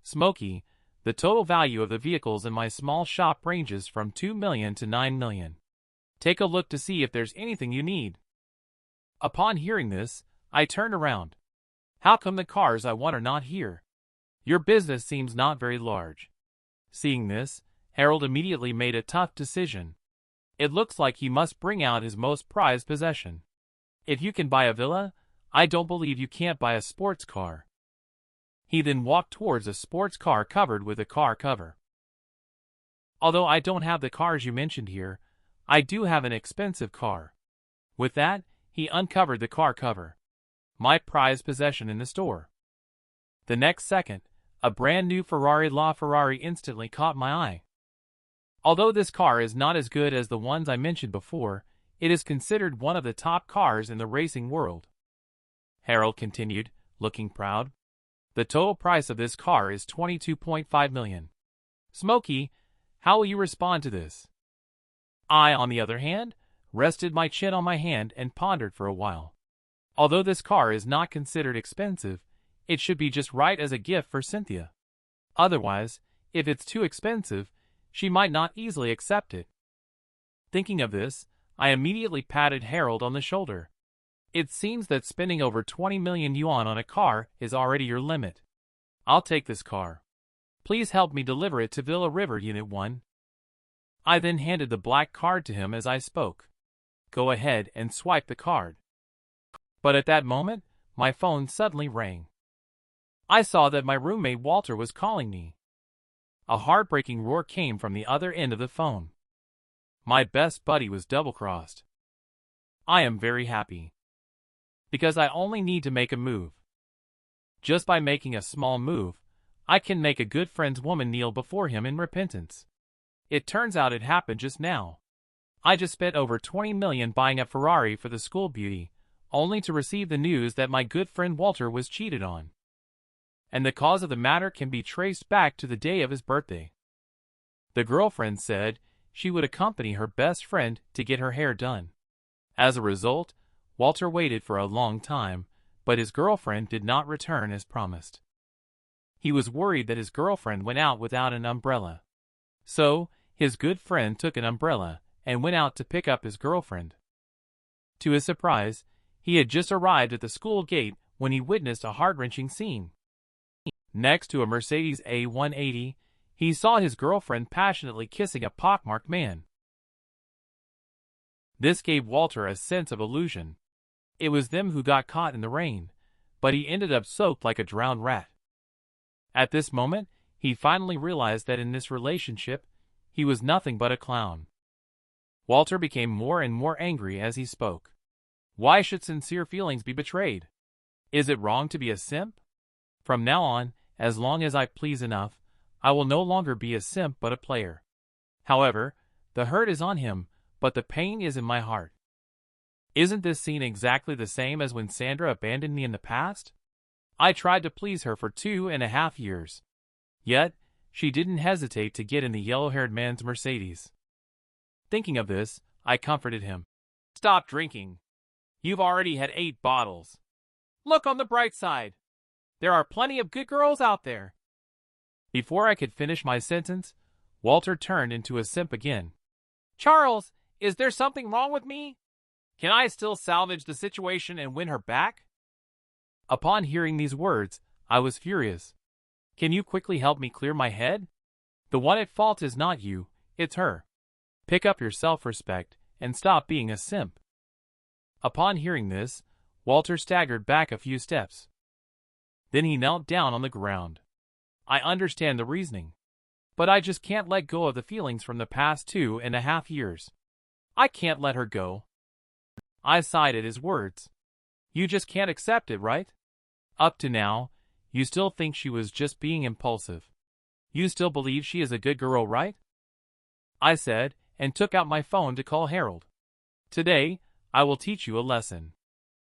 "Smokey, the total value of the vehicles in my small shop ranges from 2 million to 9 million. Take a look to see if there's anything you need." Upon hearing this, I turned around. "How come the cars I want are not here? Your business seems not very large." Seeing this, Harold immediately made a tough decision. It looks like he must bring out his most prized possession. "If you can buy a villa, I don't believe you can't buy a sports car." He then walked towards a sports car covered with a car cover. "Although I don't have the cars you mentioned here, I do have an expensive car." With that, he uncovered the car cover. My prized possession in the store. The next second, a brand new Ferrari LaFerrari instantly caught my eye. Although this car is not as good as the ones I mentioned before, it is considered one of the top cars in the racing world. Harold continued, looking proud. "The total price of this car is 22.5 million. Smokey, how will you respond to this?" I, on the other hand, rested my chin on my hand and pondered for a while. Although this car is not considered expensive, it should be just right as a gift for Cynthia. Otherwise, if it's too expensive, she might not easily accept it. Thinking of this, I immediately patted Harold on the shoulder. "It seems that spending over 20 million yuan on a car is already your limit. I'll take this car. Please help me deliver it to Villa River Unit 1. I then handed the black card to him as I spoke. "Go ahead and swipe the card." But at that moment, my phone suddenly rang. I saw that my roommate Walter was calling me. A heartbreaking roar came from the other end of the phone. My best buddy was double-crossed. I am very happy. Because I only need to make a move. Just by making a small move, I can make a good friend's woman kneel before him in repentance. It turns out it happened just now. I just spent over 20 million buying a Ferrari for the school beauty, only to receive the news that my good friend Walter was cheated on. And the cause of the matter can be traced back to the day of his birthday. The girlfriend said she would accompany her best friend to get her hair done. As a result, Walter waited for a long time, but his girlfriend did not return as promised. He was worried that his girlfriend went out without an umbrella. So, his good friend took an umbrella and went out to pick up his girlfriend. To his surprise, he had just arrived at the school gate when he witnessed a heart-wrenching scene. Next to a Mercedes A180, he saw his girlfriend passionately kissing a pockmarked man. This gave Walter a sense of illusion. It was them who got caught in the rain, but he ended up soaked like a drowned rat. At this moment, he finally realized that in this relationship, he was nothing but a clown. Walter became more and more angry as he spoke. Why should sincere feelings be betrayed? Is it wrong to be a simp? From now on, as long as I please enough, I will no longer be a simp but a player. However, the hurt is on him, but the pain is in my heart. Isn't this scene exactly the same as when Sandra abandoned me in the past? I tried to please her for 2.5 years. Yet, she didn't hesitate to get in the yellow-haired man's Mercedes. Thinking of this, I comforted him. Stop drinking. You've already had 8 bottles. Look on the bright side. There are plenty of good girls out there. Before I could finish my sentence, Walter turned into a simp again. Charles, is there something wrong with me? Can I still salvage the situation and win her back? Upon hearing these words, I was furious. Can you quickly help me clear my head? The one at fault is not you, it's her. Pick up your self-respect and stop being a simp. Upon hearing this, Walter staggered back a few steps. Then he knelt down on the ground. I understand the reasoning, but I just can't let go of the feelings from the past 2.5 years. I can't let her go. I sighed at his words. You just can't accept it, right? Up to now, you still think she was just being impulsive. You still believe she is a good girl, right? I said, and took out my phone to call Harold. Today, I will teach you a lesson.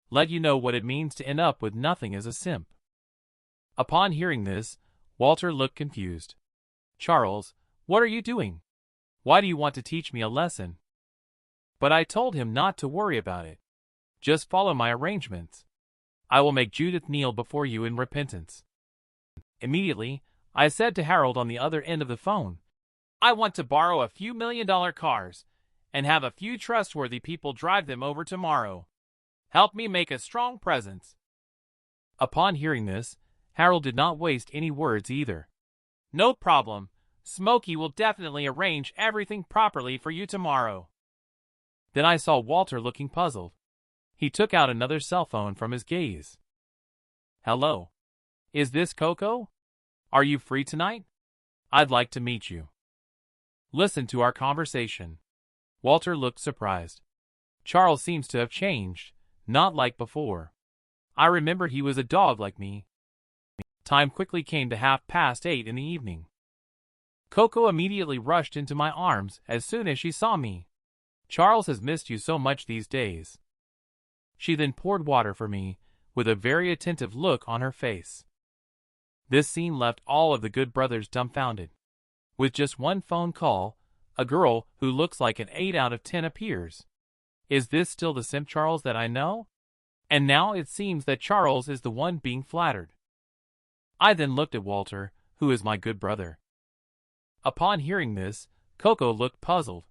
Let you know what it means to end up with nothing as a simp. Upon hearing this, Walter looked confused. Charles, what are you doing? Why do you want to teach me a lesson? But I told him not to worry about it. Just follow my arrangements. I will make Judith kneel before you in repentance. Immediately, I said to Harold on the other end of the phone, I want to borrow a few $1 million cars and have a few trustworthy people drive them over tomorrow. Help me make a strong presence. Upon hearing this, Harold did not waste any words either. No problem. Smokey will definitely arrange everything properly for you tomorrow. Then I saw Walter looking puzzled. He took out another cell phone from his gaze. Hello. Is this Coco? Are you free tonight? I'd like to meet you. Listen to our conversation. Walter looked surprised. Charles seems to have changed, not like before. I remember he was a dog like me. Time quickly came to 8:30 in the evening. Coco immediately rushed into my arms as soon as she saw me. Charles has missed you so much these days. She then poured water for me, with a very attentive look on her face. This scene left all of the good brothers dumbfounded. With just one phone call, a girl who looks like an 8 out of 10 appears. Is this still the simp Charles that I know? And now it seems that Charles is the one being flattered. I then looked at Walter, who is my good brother. Upon hearing this, Coco looked puzzled.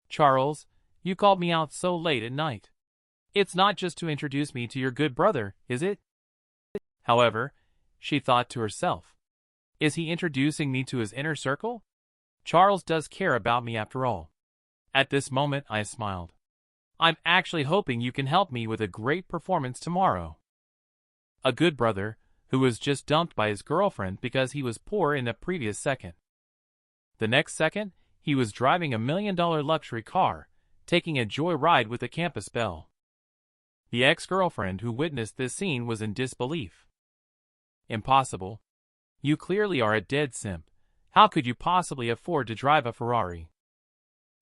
Charles, you called me out so late at night. It's not just to introduce me to your good brother, is it? However, she thought to herself, is he introducing me to his inner circle? Charles does care about me after all. At this moment, I smiled. I'm actually hoping you can help me with a great performance tomorrow. A good brother, who was just dumped by his girlfriend because he was poor in the previous second. The next second, he was driving a $1 million luxury car, taking a joy ride with the campus belle. The ex-girlfriend who witnessed this scene was in disbelief. Impossible. You clearly are a dead simp. How could you possibly afford to drive a Ferrari?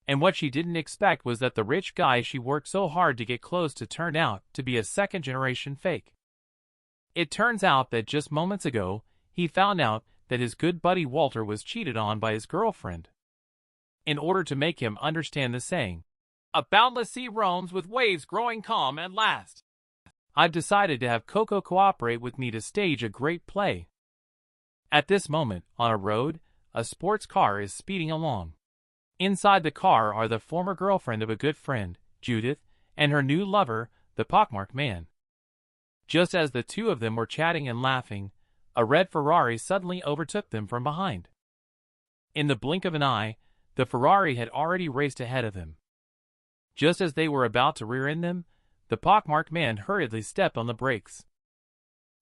And what she didn't expect was that the rich guy she worked so hard to get close to turned out to be a second-generation fake. It turns out that just moments ago, he found out that his good buddy Walter was cheated on by his girlfriend. In order to make him understand the saying, "A boundless sea roams with waves growing calm at last," I've decided to have Coco cooperate with me to stage a great play. At this moment, on a road, a sports car is speeding along. Inside the car are the former girlfriend of a good friend, Judith, and her new lover, the pockmarked man. Just as the two of them were chatting and laughing, a red Ferrari suddenly overtook them from behind. In the blink of an eye, the Ferrari had already raced ahead of them. Just as they were about to rear-end them, the pockmarked man hurriedly stepped on the brakes.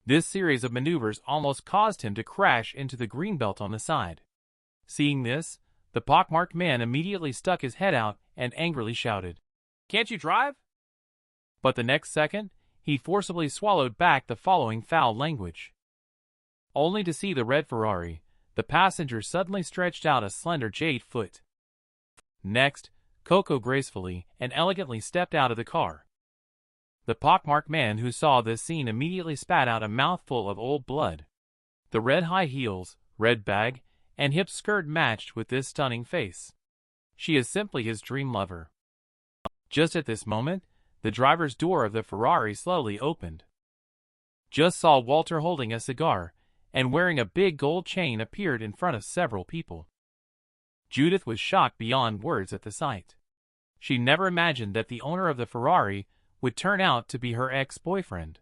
This series of maneuvers almost caused him to crash into the greenbelt on the side. Seeing this, the pockmarked man immediately stuck his head out and angrily shouted, "Can't you drive?" But the next second, he forcibly swallowed back the following foul language. Only to see the red Ferrari, the passenger suddenly stretched out a slender jade foot. Next, Coco gracefully and elegantly stepped out of the car. The pockmarked man who saw this scene immediately spat out a mouthful of old blood. The red high heels, red bag, and hip skirt matched with this stunning face. She is simply his dream lover. Just at this moment, the driver's door of the Ferrari slowly opened. Just saw Walter holding a cigar, and wearing a big gold chain appeared in front of several people. Judith was shocked beyond words at the sight. She never imagined that the owner of the Ferrari would turn out to be her ex-boyfriend.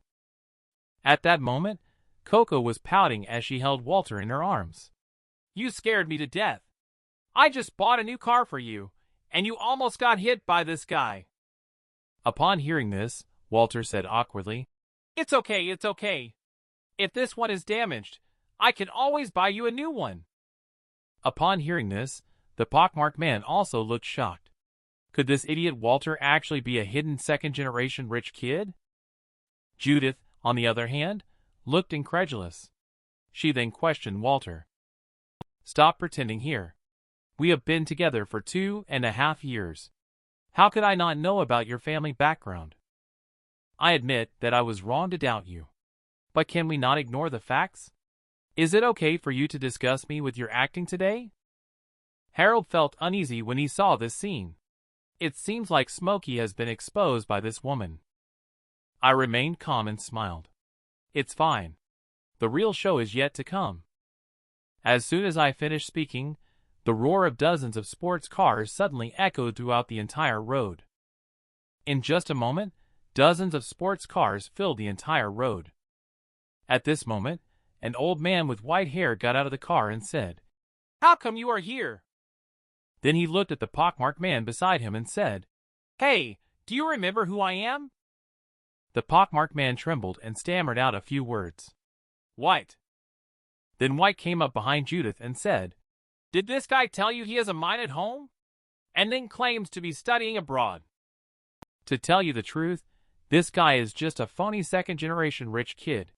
At that moment, Coco was pouting as she held Walter in her arms. "You scared me to death. I just bought a new car for you, and you almost got hit by this guy." Upon hearing this, Walter said awkwardly, "It's okay, it's okay. If this one is damaged, I can always buy you a new one." Upon hearing this, the pockmarked man also looked shocked. Could this idiot Walter actually be a hidden second-generation rich kid? Judith, on the other hand, looked incredulous. She then questioned Walter. "Stop pretending here. We have been together for 2.5 years. How could I not know about your family background? I admit that I was wrong to doubt you. But can we not ignore the facts? Is it okay for you to discuss me with your acting today?" Harold felt uneasy when he saw this scene. It seems like Smokey has been exposed by this woman. I remained calm and smiled. "It's fine. The real show is yet to come." As soon as I finished speaking, the roar of dozens of sports cars suddenly echoed throughout the entire road. In just a moment, dozens of sports cars filled the entire road. At this moment, an old man with white hair got out of the car and said, "How come you are here?" Then he looked at the pockmarked man beside him and said, "Hey, do you remember who I am?" The pockmarked man trembled and stammered out a few words. "White." Then White came up behind Judith and said, "Did this guy tell you he has a mine at home? And then claims to be studying abroad?" To tell you the truth, this guy is just a phony second-generation rich kid.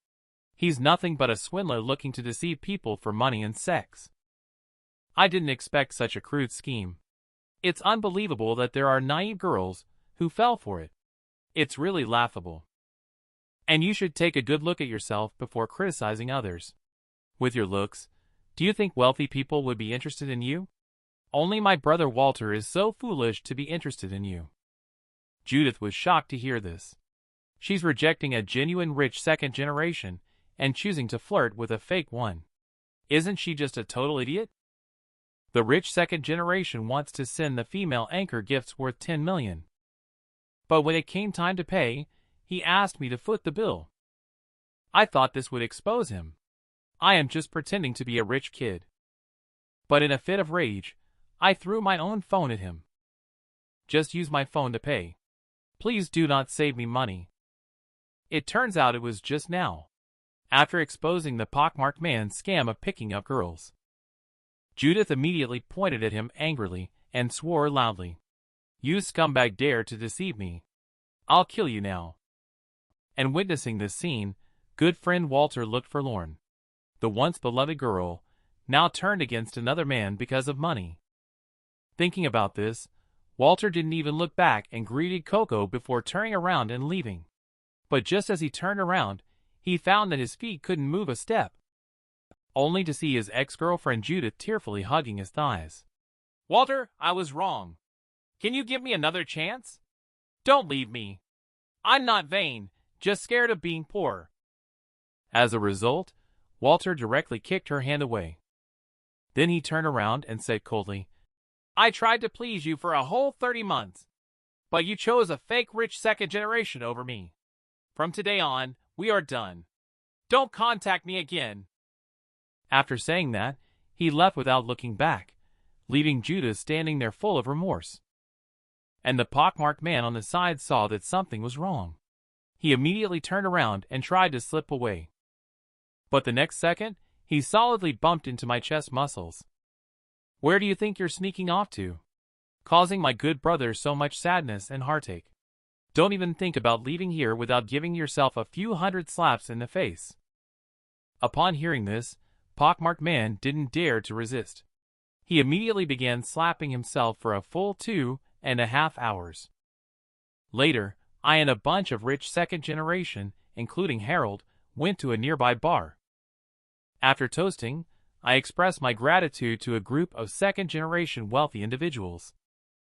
He's nothing but a swindler looking to deceive people for money and sex. I didn't expect such a crude scheme. It's unbelievable that there are naive girls who fell for it. It's really laughable. And you should take a good look at yourself before criticizing others. With your looks, do you think wealthy people would be interested in you? Only my brother Walter is so foolish to be interested in you." Judith was shocked to hear this. She's rejecting a genuine rich second generation and choosing to flirt with a fake one. Isn't she just a total idiot? The rich second generation wants to send the female anchor gifts worth $10 million. But when it came time to pay, he asked me to foot the bill. I thought this would expose him. I am just pretending to be a rich kid. But in a fit of rage, I threw my own phone at him. "Just use my phone to pay. Please do not save me money." It turns out it was just now, after exposing the pockmarked man's scam of picking up girls. Judith immediately pointed at him angrily and swore loudly, "You scumbag dare to deceive me. I'll kill you now." And witnessing this scene, good friend Walter looked forlorn. the once beloved girl, now turned against another man because of money. Thinking about this, Walter didn't even look back and greeted Coco before turning around and leaving. But just as he turned around, he found that his feet couldn't move a step, only to see his ex-girlfriend Judith tearfully hugging his thighs. "Walter, I was wrong. Can you give me another chance? Don't leave me. I'm not vain, just scared of being poor." As a result, Walter directly kicked her hand away. Then he turned around and said coldly, "I tried to please you for a whole 30 months, but you chose a fake rich second generation over me. From today on, we are done. Don't contact me again." After saying that, he left without looking back, leaving Judith standing there full of remorse. And the pockmarked man on the side saw that something was wrong. He immediately turned around and tried to slip away. But the next second, he solidly bumped into my chest muscles. "Where do you think you're sneaking off to? Causing my good brother so much sadness and heartache. Don't even think about leaving here without giving yourself a few hundred slaps in the face." Upon hearing this, pockmarked man didn't dare to resist. He immediately began slapping himself for a full 2.5 hours. Later, I and a bunch of rich second generation, including Harold, went to a nearby bar. After toasting, I expressed my gratitude to a group of second generation wealthy individuals.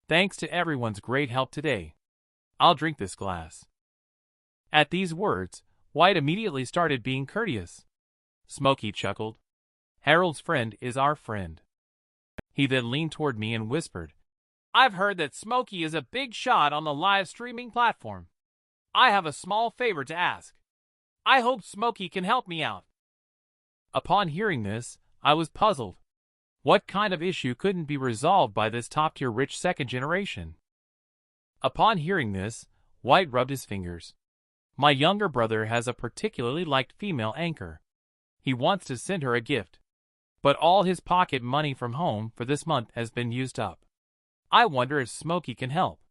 "Thanks to everyone's great help today. I'll drink this glass." At these words, White immediately started being courteous. Smokey chuckled. "Harold's friend is our friend." He then leaned toward me and whispered, "I've heard that Smokey is a big shot on the live streaming platform. I have a small favor to ask. I hope Smokey can help me out." Upon hearing this, I was puzzled. What kind of issue couldn't be resolved by this top-tier rich second generation? Upon hearing this, White rubbed his fingers. "My younger brother has a particularly liked female anchor. He wants to send her a gift, but all his pocket money from home for this month has been used up. I wonder if Smokey can help."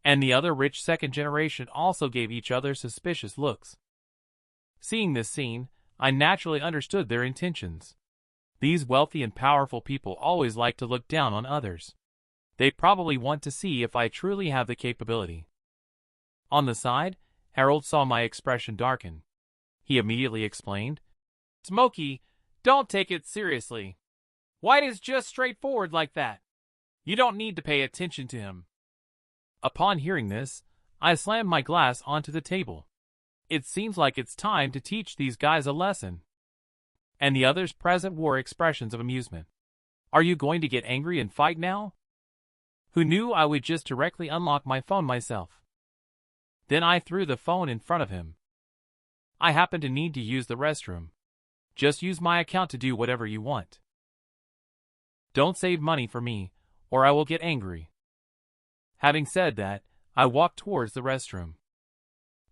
And the other rich second generation also gave each other suspicious looks. Seeing this scene, I naturally understood their intentions. These wealthy and powerful people always like to look down on others. They probably want to see if I truly have the capability. On the side, Harold saw my expression darken. He immediately explained, "Smokey, don't take it seriously. White is just straightforward like that. You don't need to pay attention to him." Upon hearing this, I slammed my glass onto the table. It seems like it's time to teach these guys a lesson. And the others present wore expressions of amusement. "Are you going to get angry and fight now? Who knew I would just directly unlock my phone myself?" Then I threw the phone in front of him. "I happen to need to use the restroom. Just use my account to do whatever you want. Don't save money for me, or I will get angry." Having said that, I walked towards the restroom.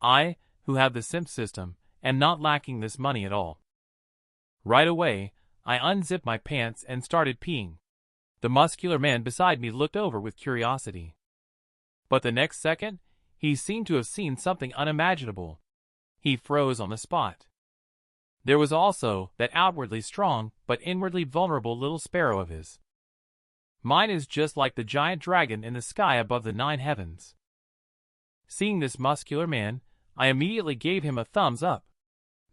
I, who have the SIMP system, am not lacking this money at all. Right away, I unzipped my pants and started peeing. The muscular man beside me looked over with curiosity. But the next second, he seemed to have seen something unimaginable. He froze on the spot. There was also that outwardly strong but inwardly vulnerable little sparrow of his. Mine is just like the giant dragon in the sky above the 9 heavens. Seeing this muscular man, I immediately gave him a thumbs up.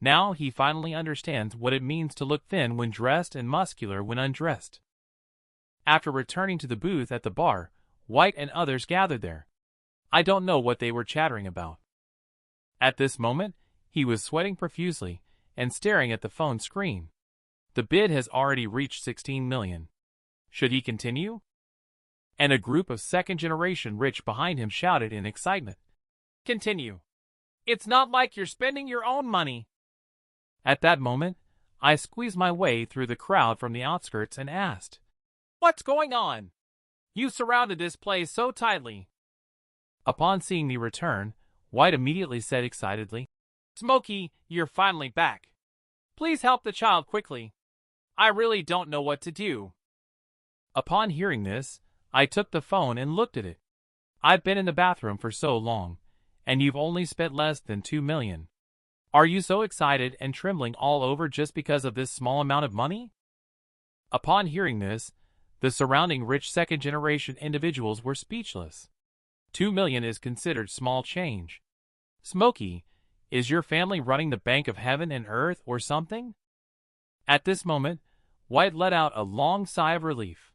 Now he finally understands what it means to look thin when dressed and muscular when undressed. After returning to the booth at the bar, White and others gathered there. I don't know what they were chattering about. At this moment, he was sweating profusely and staring at the phone screen. The bid has already reached 16 million. Should he continue? And a group of second-generation rich behind him shouted in excitement, "Continue. It's not like you're spending your own money." At that moment, I squeezed my way through the crowd from the outskirts and asked, "What's going on? You surrounded this place so tightly." Upon seeing me return, White immediately said excitedly, "Smokey, you're finally back. Please help the child quickly. I really don't know what to do." Upon hearing this, I took the phone and looked at it. "I've been in the bathroom for so long, and you've only spent less than 2 million. Are you so excited and trembling all over just because of this small amount of money? Upon hearing this, the surrounding rich second-generation individuals were speechless. 2 million is considered small change. Smokey, is your family running the bank of heaven and earth or something? At this moment, White let out a long sigh of relief.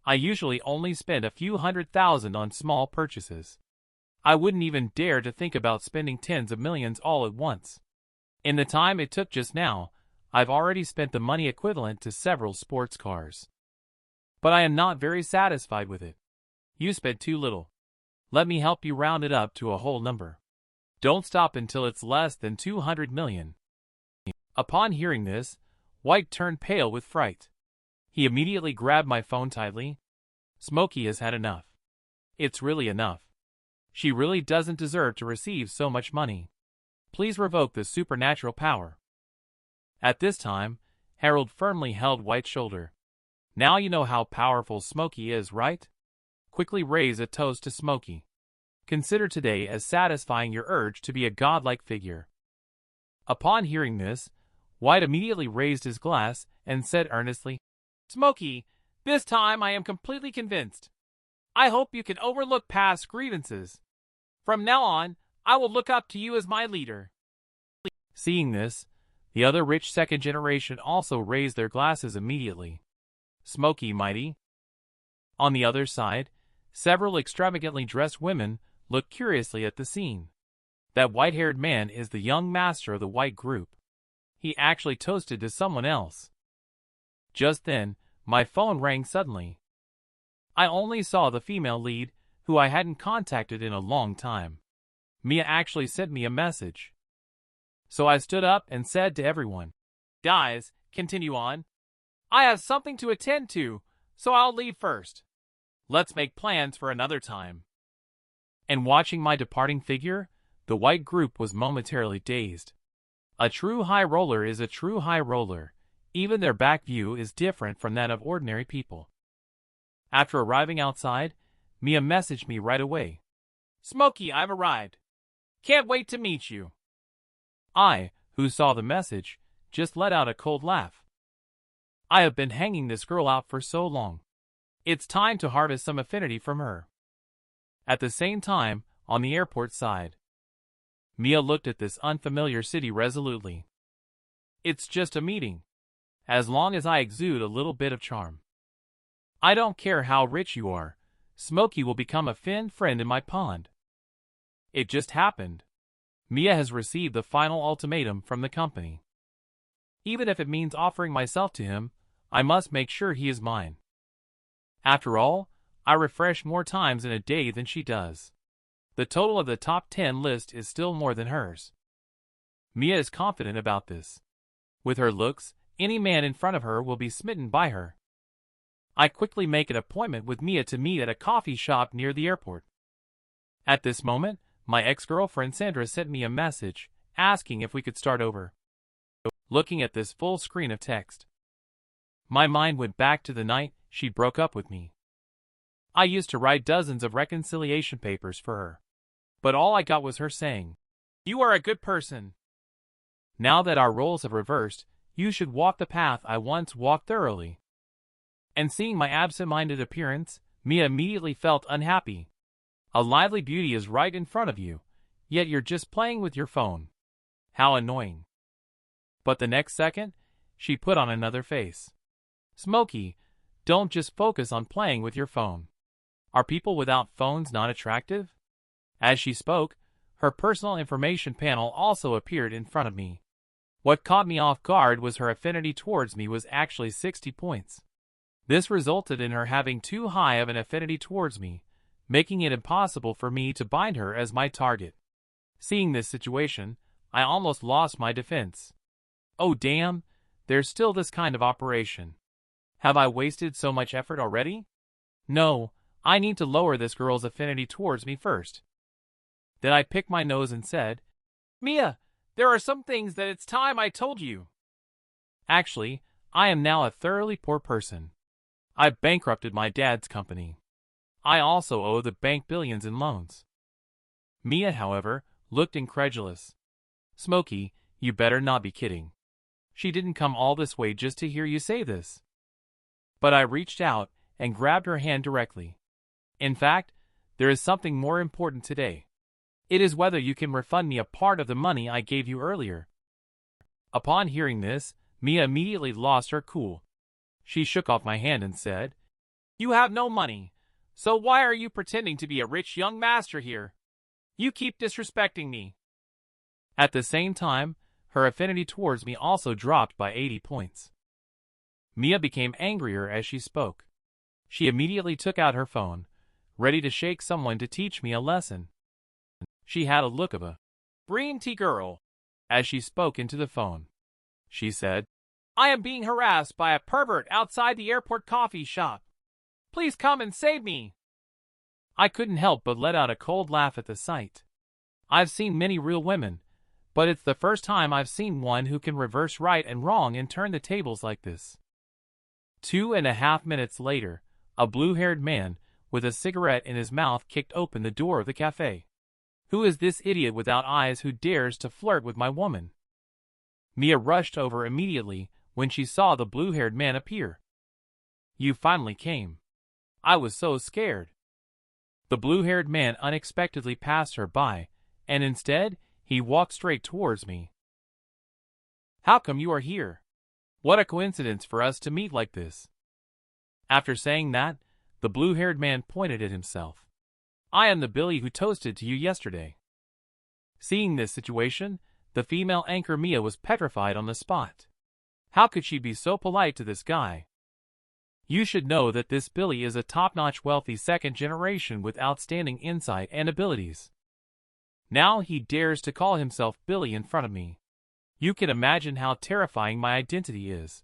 I usually only spend a few $100,000 on small purchases. I wouldn't even dare to think about spending tens of millions all at once. In the time it took just now, I've already spent the money equivalent to several sports cars. But I am not very satisfied with it. You spent too little. Let me help you round it up to a whole number. Don't stop until it's less than 200 million. Upon hearing this, White turned pale with fright. He immediately grabbed my phone tightly. Smokey has had enough. It's really enough. She really doesn't deserve to receive so much money. Please revoke this supernatural power. At this time, Harold firmly held White's shoulder. Now you know how powerful Smokey is, right? Quickly raise a toast to Smokey. Consider today as satisfying your urge to be a godlike figure. Upon hearing this, White immediately raised his glass and said earnestly, Smokey, this time I am completely convinced. I hope you can overlook past grievances. From now on, I will look up to you as my leader. Seeing this, the other rich second generation also raised their glasses immediately. Smokey mighty. On the other side, several extravagantly dressed women looked curiously at the scene. That white-haired man is the young master of the White group. He actually toasted to someone else. Just then, my phone rang suddenly. I only saw the female lead, who I hadn't contacted in a long time. Mia actually sent me a message. So I stood up and said to everyone, Guys, continue on. I have something to attend to, so I'll leave first. Let's make plans for another time. And watching my departing figure, the White group was momentarily dazed. A true high roller is a true high roller. Even their back view is different from that of ordinary people. After arriving outside, Mia messaged me right away. Smokey, I've arrived. Can't wait to meet you. I, who saw the message, just let out a cold laugh. I have been hanging this girl out for so long. It's time to harvest some affinity from her. At the same time, on the airport side, Mia looked at this unfamiliar city resolutely. It's just a meeting. As long as I exude a little bit of charm. I don't care how rich you are, Smokey will become a friend in my pond. It just happened. Mia has received the final ultimatum from the company. Even if it means offering myself to him, I must make sure he is mine. After all, I refresh more times in a day than she does. The total of the top 10 list is still more than hers. Mia is confident about this. With her looks, any man in front of her will be smitten by her. I quickly make an appointment with Mia to meet at a coffee shop near the airport. At this moment, my ex-girlfriend Sandra sent me a message, asking if we could start over. Looking at this full screen of text, my mind went back to the night she broke up with me. I used to write dozens of reconciliation papers for her. But all I got was her saying, You are a good person. Now that our roles have reversed, you should walk the path I once walked thoroughly. And seeing my absent-minded appearance, Mia immediately felt unhappy. A lively beauty is right in front of you, yet you're just playing with your phone. How annoying. But the next second, she put on another face. Smokey, don't just focus on playing with your phone. Are people without phones not attractive? As she spoke, her personal information panel also appeared in front of me. What caught me off guard was her affinity towards me was actually 60 points. This resulted in her having too high of an affinity towards me, making it impossible for me to bind her as my target. Seeing this situation, I almost lost my defense. Oh damn, there's still this kind of operation. Have I wasted so much effort already? No, I need to lower this girl's affinity towards me first. Then I picked my nose and said, Mia, there are some things that it's time I told you. Actually, I am now a thoroughly poor person. I've bankrupted my dad's company. I also owe the bank billions in loans. Mia, however, looked incredulous. Smokey, You better not be kidding. She didn't come all this way just to hear you say this. But I reached out and grabbed her hand directly. In fact, there is something more important today. It is whether you can refund me a part of the money I gave you earlier. Upon hearing this, Mia immediately lost her cool. She shook off my hand and said, "You have no money, so why are you pretending to be a rich young master here? You keep disrespecting me." At the same time, her affinity towards me also dropped by 80 points. Mia became angrier as she spoke. She immediately took out her phone, ready to shake someone to teach me a lesson. She had a look of a green tea girl as she spoke into the phone. She said, "I am being harassed by a pervert outside the airport coffee shop. Please come and save me." I couldn't help but let out a cold laugh at the sight. I've seen many real women, but it's the first time I've seen one who can reverse right and wrong and turn the tables like this. 2.5 minutes later, a blue-haired man with a cigarette in his mouth kicked open the door of the cafe. Who is this idiot without eyes who dares to flirt with my woman? Mia rushed over immediately when she saw the blue-haired man appear. "You finally came. I was so scared." The blue-haired man unexpectedly passed her by, and instead, he walked straight towards me. "How come you are here? What a coincidence for us to meet like this." After saying that, the blue-haired man pointed at himself. "I am the Billy who toasted to you yesterday." Seeing this situation, the female anchor Mia was petrified on the spot. How could she be so polite to this guy? You should know that this Billy is a top-notch wealthy second generation with outstanding insight and abilities. Now he dares to call himself Billy in front of me. You can imagine how terrifying my identity is.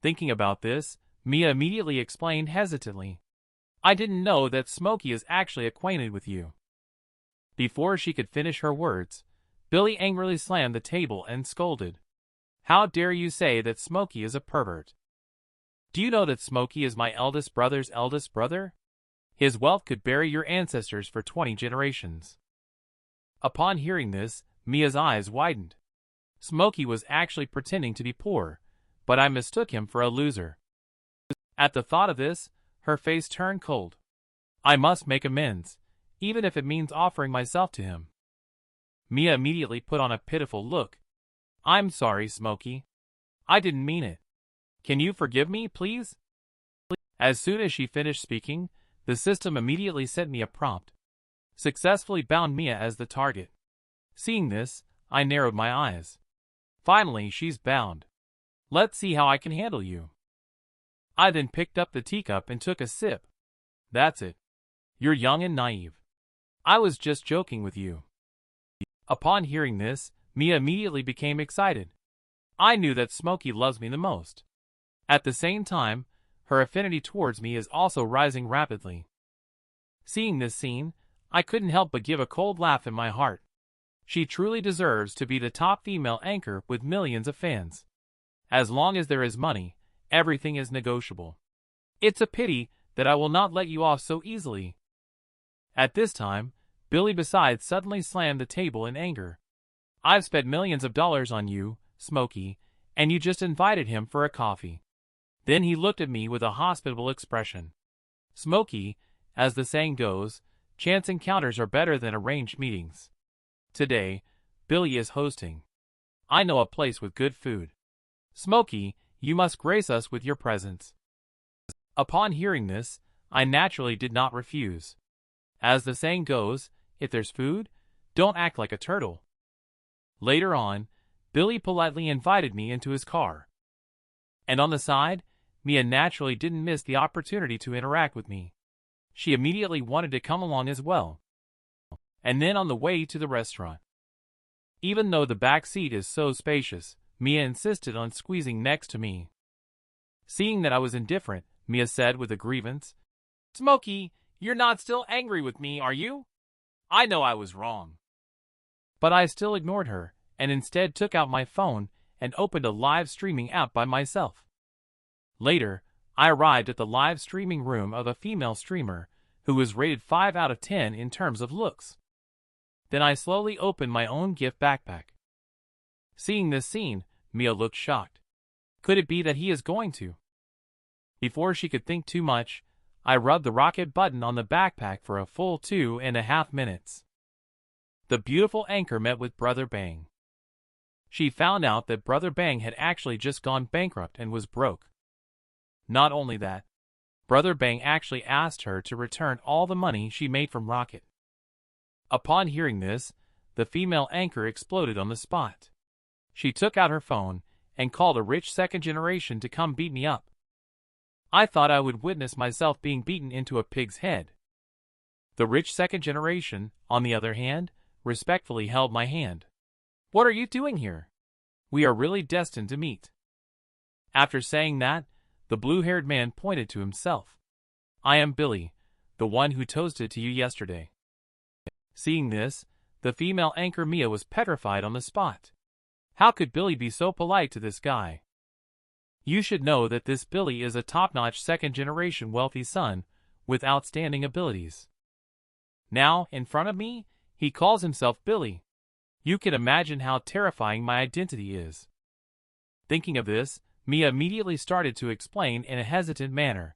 Thinking about this, Mia immediately explained hesitantly, "I didn't know that Smokey is actually acquainted with you." Before she could finish her words, Billy angrily slammed the table and scolded, "How dare you say that Smokey is a pervert? Do you know that Smokey is my eldest brother's eldest brother? His wealth could bury your ancestors for 20 generations. Upon hearing this, Mia's eyes widened. Smokey was actually pretending to be poor, but I mistook him for a loser. At the thought of this, her face turned cold. I must make amends, even if it means offering myself to him. Mia immediately put on a pitiful look. "I'm sorry, Smokey. I didn't mean it. Can you forgive me, please?" As soon as she finished speaking, the system immediately sent me a prompt. Successfully bound Mia as the target. Seeing this, I narrowed my eyes. Finally, she's bound. Let's see how I can handle you. I then picked up the teacup and took a sip. That's it. You're young and naive. I was just joking with you. Upon hearing this, Mia immediately became excited. I knew that Smokey loves me the most. At the same time, her affinity towards me is also rising rapidly. Seeing this scene, I couldn't help but give a cold laugh in my heart. She truly deserves to be the top female anchor with millions of fans. As long as there is money, everything is negotiable. It's a pity that I will not let you off so easily. At this time, Billy besides suddenly slammed the table in anger. I've spent millions of dollars on you, Smokey, and you just invited him for a coffee. Then he looked at me with a hospitable expression. Smokey, as the saying goes, chance encounters are better than arranged meetings. Today, Billy is hosting. I know a place with good food. Smokey, you must grace us with your presence. Upon hearing this, I naturally did not refuse. As the saying goes, if there's food, don't act like a turtle. Later on, Billy politely invited me into his car. And on the side, Mia naturally didn't miss the opportunity to interact with me. She immediately wanted to come along as well. And then on the way to the restaurant. Even though the back seat is so spacious, Mia insisted on squeezing next to me. Seeing that I was indifferent, Mia said with a grievance, Smokey, you're not still angry with me, are you? I know I was wrong. But I still ignored her, and instead took out my phone and opened a live streaming app by myself. Later, I arrived at the live streaming room of a female streamer who was rated 5 out of 10 in terms of looks. Then I slowly opened my own gift backpack. Seeing this scene, Mia looked shocked. Could it be that he is going to? Before she could think too much, I rubbed the rocket button on the backpack for a full 2.5 minutes. The beautiful anchor met with Brother Bang. She found out that Brother Bang had actually just gone bankrupt and was broke. Not only that, Brother Bang actually asked her to return all the money she made from Rocket. Upon hearing this, the female anchor exploded on the spot. She took out her phone and called a rich second generation to come beat me up. I thought I would witness myself being beaten into a pig's head. The rich second generation, on the other hand, respectfully held my hand. What are you doing here? We are really destined to meet. After saying that, the blue-haired man pointed to himself. I am Billy, the one who toasted to you yesterday. Seeing this, the female anchor Mia was petrified on the spot. How could Billy be so polite to this guy? You should know that this Billy is a top-notch second-generation wealthy son with outstanding abilities. Now, in front of me, he calls himself Billy. You can imagine how terrifying my identity is. Thinking of this, Mia immediately started to explain in a hesitant manner